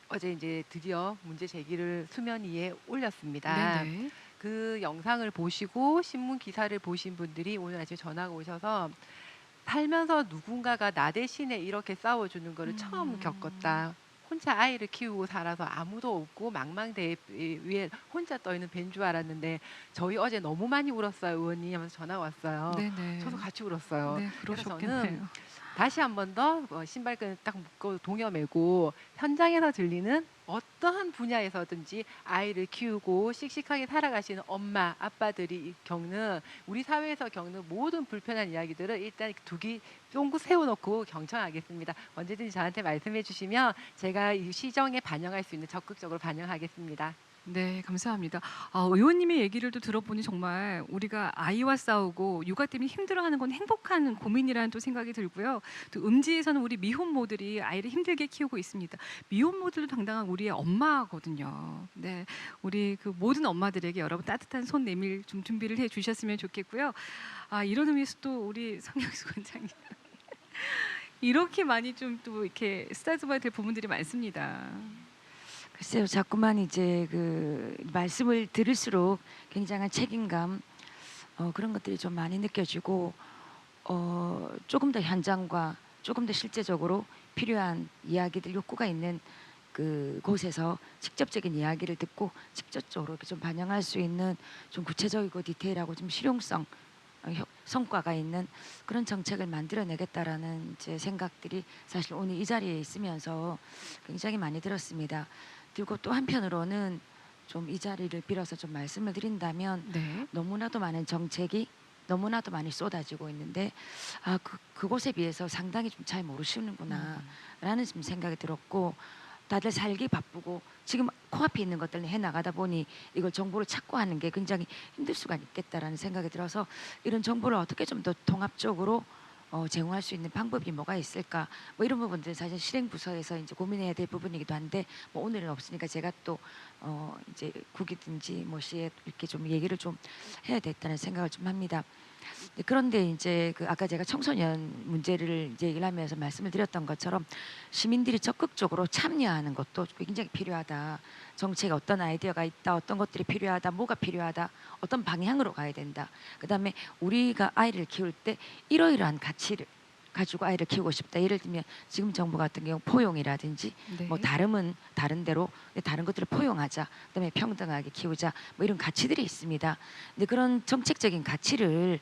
어제 이제 드디어 문제 제기를 수면 위에 올렸습니다. 네. 그 영상을 보시고 신문 기사를 보신 분들이 오늘 아침에 전화가 오셔서 살면서 누군가가 나 대신에 이렇게 싸워주는 거를 처음 겪었다. 혼자 아이를 키우고 살아서 아무도 없고 망망대해 위에 혼자 떠있는 밴 줄 알았는데 저희 어제 너무 많이 울었어요 의원님 하면서 전화 왔어요. 네네. 저도 같이 울었어요. 네, 그래서 그러셨겠네요. 저는 다시 한 번 더 신발끈을 딱 묶고 동여매고 현장에서 들리는 어떠한 분야에서든지 아이를 키우고 씩씩하게 살아가시는 엄마, 아빠들이 겪는 우리 사회에서 겪는 모든 불편한 이야기들을 일단 두기 쫑긋 세워놓고 경청하겠습니다. 언제든지 저한테 말씀해 주시면 제가 이 시정에 반영할 수 있는 적극적으로 반영하겠습니다. 네, 감사합니다. 의원님의 얘기를 또 들어보니 정말 우리가 아이와 싸우고 육아 때문에 힘들어하는 건 행복한 고민이라는 또 생각이 들고요. 또 음지에서는 우리 미혼모들이 아이를 힘들게 키우고 있습니다. 미혼모들도 당당한 우리의 엄마거든요. 네, 우리 그 모든 엄마들에게 여러분 따뜻한 손 내밀 좀 준비를 해 주셨으면 좋겠고요. 이런 의미에서 또 우리 성경수 원장님 이렇게 많이 좀 또 이렇게 쓰다듬어야 될 부분들이 많습니다. 글쎄요, 자꾸만 이제 그 말씀을 들을수록 굉장한 책임감 그런 것들이 좀 많이 느껴지고 조금 더 현장과 조금 더 실제적으로 필요한 이야기들 욕구가 있는 그 곳에서 직접적인 이야기를 듣고 직접적으로 이렇게 좀 반영할 수 있는 좀 구체적이고 디테일하고 좀 실용성 성과가 있는 그런 정책을 만들어내겠다라는 제 생각들이 사실 오늘 이 자리에 있으면서 굉장히 많이 들었습니다. 그리고 또 한편으로는 좀 이 자리를 빌어서 좀 말씀을 드린다면 네. 너무나도 많은 정책이 너무나도 많이 쏟아지고 있는데 그곳에 비해서 상당히 좀 잘 모르시는구나라는 좀 생각이 들었고 다들 살기 바쁘고 지금 코앞에 있는 것들을 해나가다 보니 이걸 정보를 찾고 하는 게 굉장히 힘들 수가 있겠다라는 생각이 들어서 이런 정보를 어떻게 좀 더 통합적으로 제공할 수 있는 방법이 뭐가 있을까 뭐 이런 부분들 사실 실행 부서에서 이제 고민해야 될 부분이기도 한데 뭐 오늘은 없으니까 제가 또 이제 국이든지 뭐 시에 이렇게 좀 얘기를 좀 해야 되겠다는 생각을 좀 합니다. 그런데 이제 그 아까 제가 청소년 문제를 이제 얘기를 하면서 말씀을 드렸던 것처럼 시민들이 적극적으로 참여하는 것도 굉장히 필요하다. 정책에 어떤 아이디어가 있다, 어떤 것들이 필요하다, 뭐가 필요하다, 어떤 방향으로 가야 된다. 그다음에 우리가 아이를 키울 때 이러이러한 가치를 가지고 아이를 키우고 싶다. 예를 들면 지금 정부 같은 경우 포용이라든지 네. 뭐 다름은 다른 대로 다른 것들을 포용하자. 그다음에 평등하게 키우자. 뭐 이런 가치들이 있습니다. 근데 그런 정책적인 가치를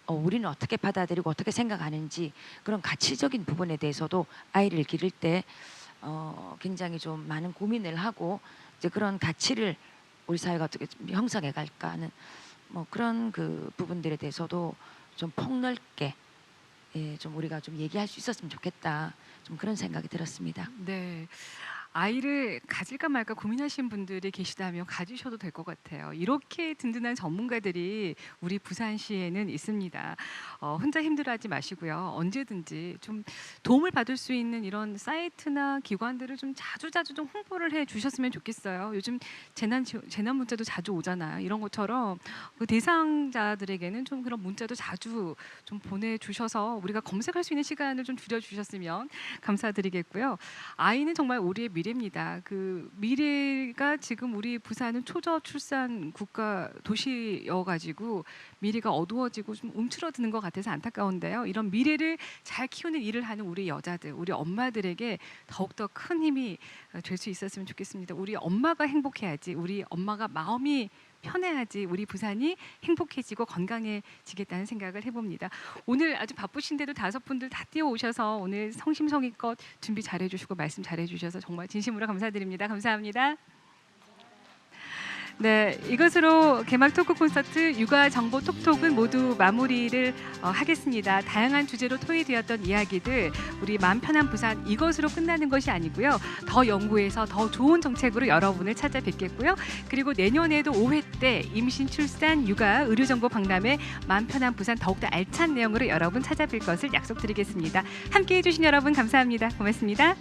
우리는 어떻게 받아들이고 어떻게 생각하는지 그런 가치적인 부분에 대해서도 아이를 기를 때 굉장히 좀 많은 고민을 하고 이제 그런 가치를 우리 사회가 어떻게 좀 형성해 갈까 하는 뭐 그런 그 부분들에 대해서도 좀 폭넓게 좀 우리가 좀 얘기할 수 있었으면 좋겠다. 좀 그런 생각이 들었습니다. 네. 아이를 가질까 말까 고민하시는 분들이 계시다면 가지셔도 될 것 같아요. 이렇게 든든한 전문가들이 우리 부산시에는 있습니다. 혼자 힘들어하지 마시고요. 언제든지 좀 도움을 받을 수 있는 이런 사이트나 기관들을 좀 자주 좀 홍보를 해 주셨으면 좋겠어요. 요즘 재난 문자도 자주 오잖아요. 이런 것처럼 그 대상자들에게는 좀 그런 문자도 자주 좀 보내주셔서 우리가 검색할 수 있는 시간을 좀 줄여주셨으면 감사드리겠고요. 아이는 정말 우리의 미래입니다. 그 미래가 지금 우리 부산은 초저 출산 국가 도시여가지고 미래가 어두워지고 좀 움츠러드는 것 같아서 안타까운데요. 이런 미래를 잘 키우는 일을 하는 우리 여자들, 우리 엄마들에게 더욱더 큰 힘이 될 수 있었으면 좋겠습니다. 우리 엄마가 행복해야지, 우리 엄마가 마음이 편해야지 우리 부산이 행복해지고 건강해지겠다는 생각을 해봅니다. 오늘 아주 바쁘신데도 5분들 다 뛰어오셔서 오늘 성심성의껏 준비 잘해주시고 말씀 잘해주셔서 정말 진심으로 감사드립니다. 감사합니다. 네, 이것으로 개막 토크 콘서트 육아 정보 톡톡은 모두 마무리를 하겠습니다. 다양한 주제로 토의되었던 이야기들 우리 마음 편한 부산 이것으로 끝나는 것이 아니고요. 더 연구해서 더 좋은 정책으로 여러분을 찾아뵙겠고요. 그리고 내년에도 5회 때 임신, 출산, 육아, 의료 정보 박람회 마음 편한 부산 더욱더 알찬 내용으로 여러분 찾아뵐 것을 약속드리겠습니다. 함께해 주신 여러분 감사합니다. 고맙습니다.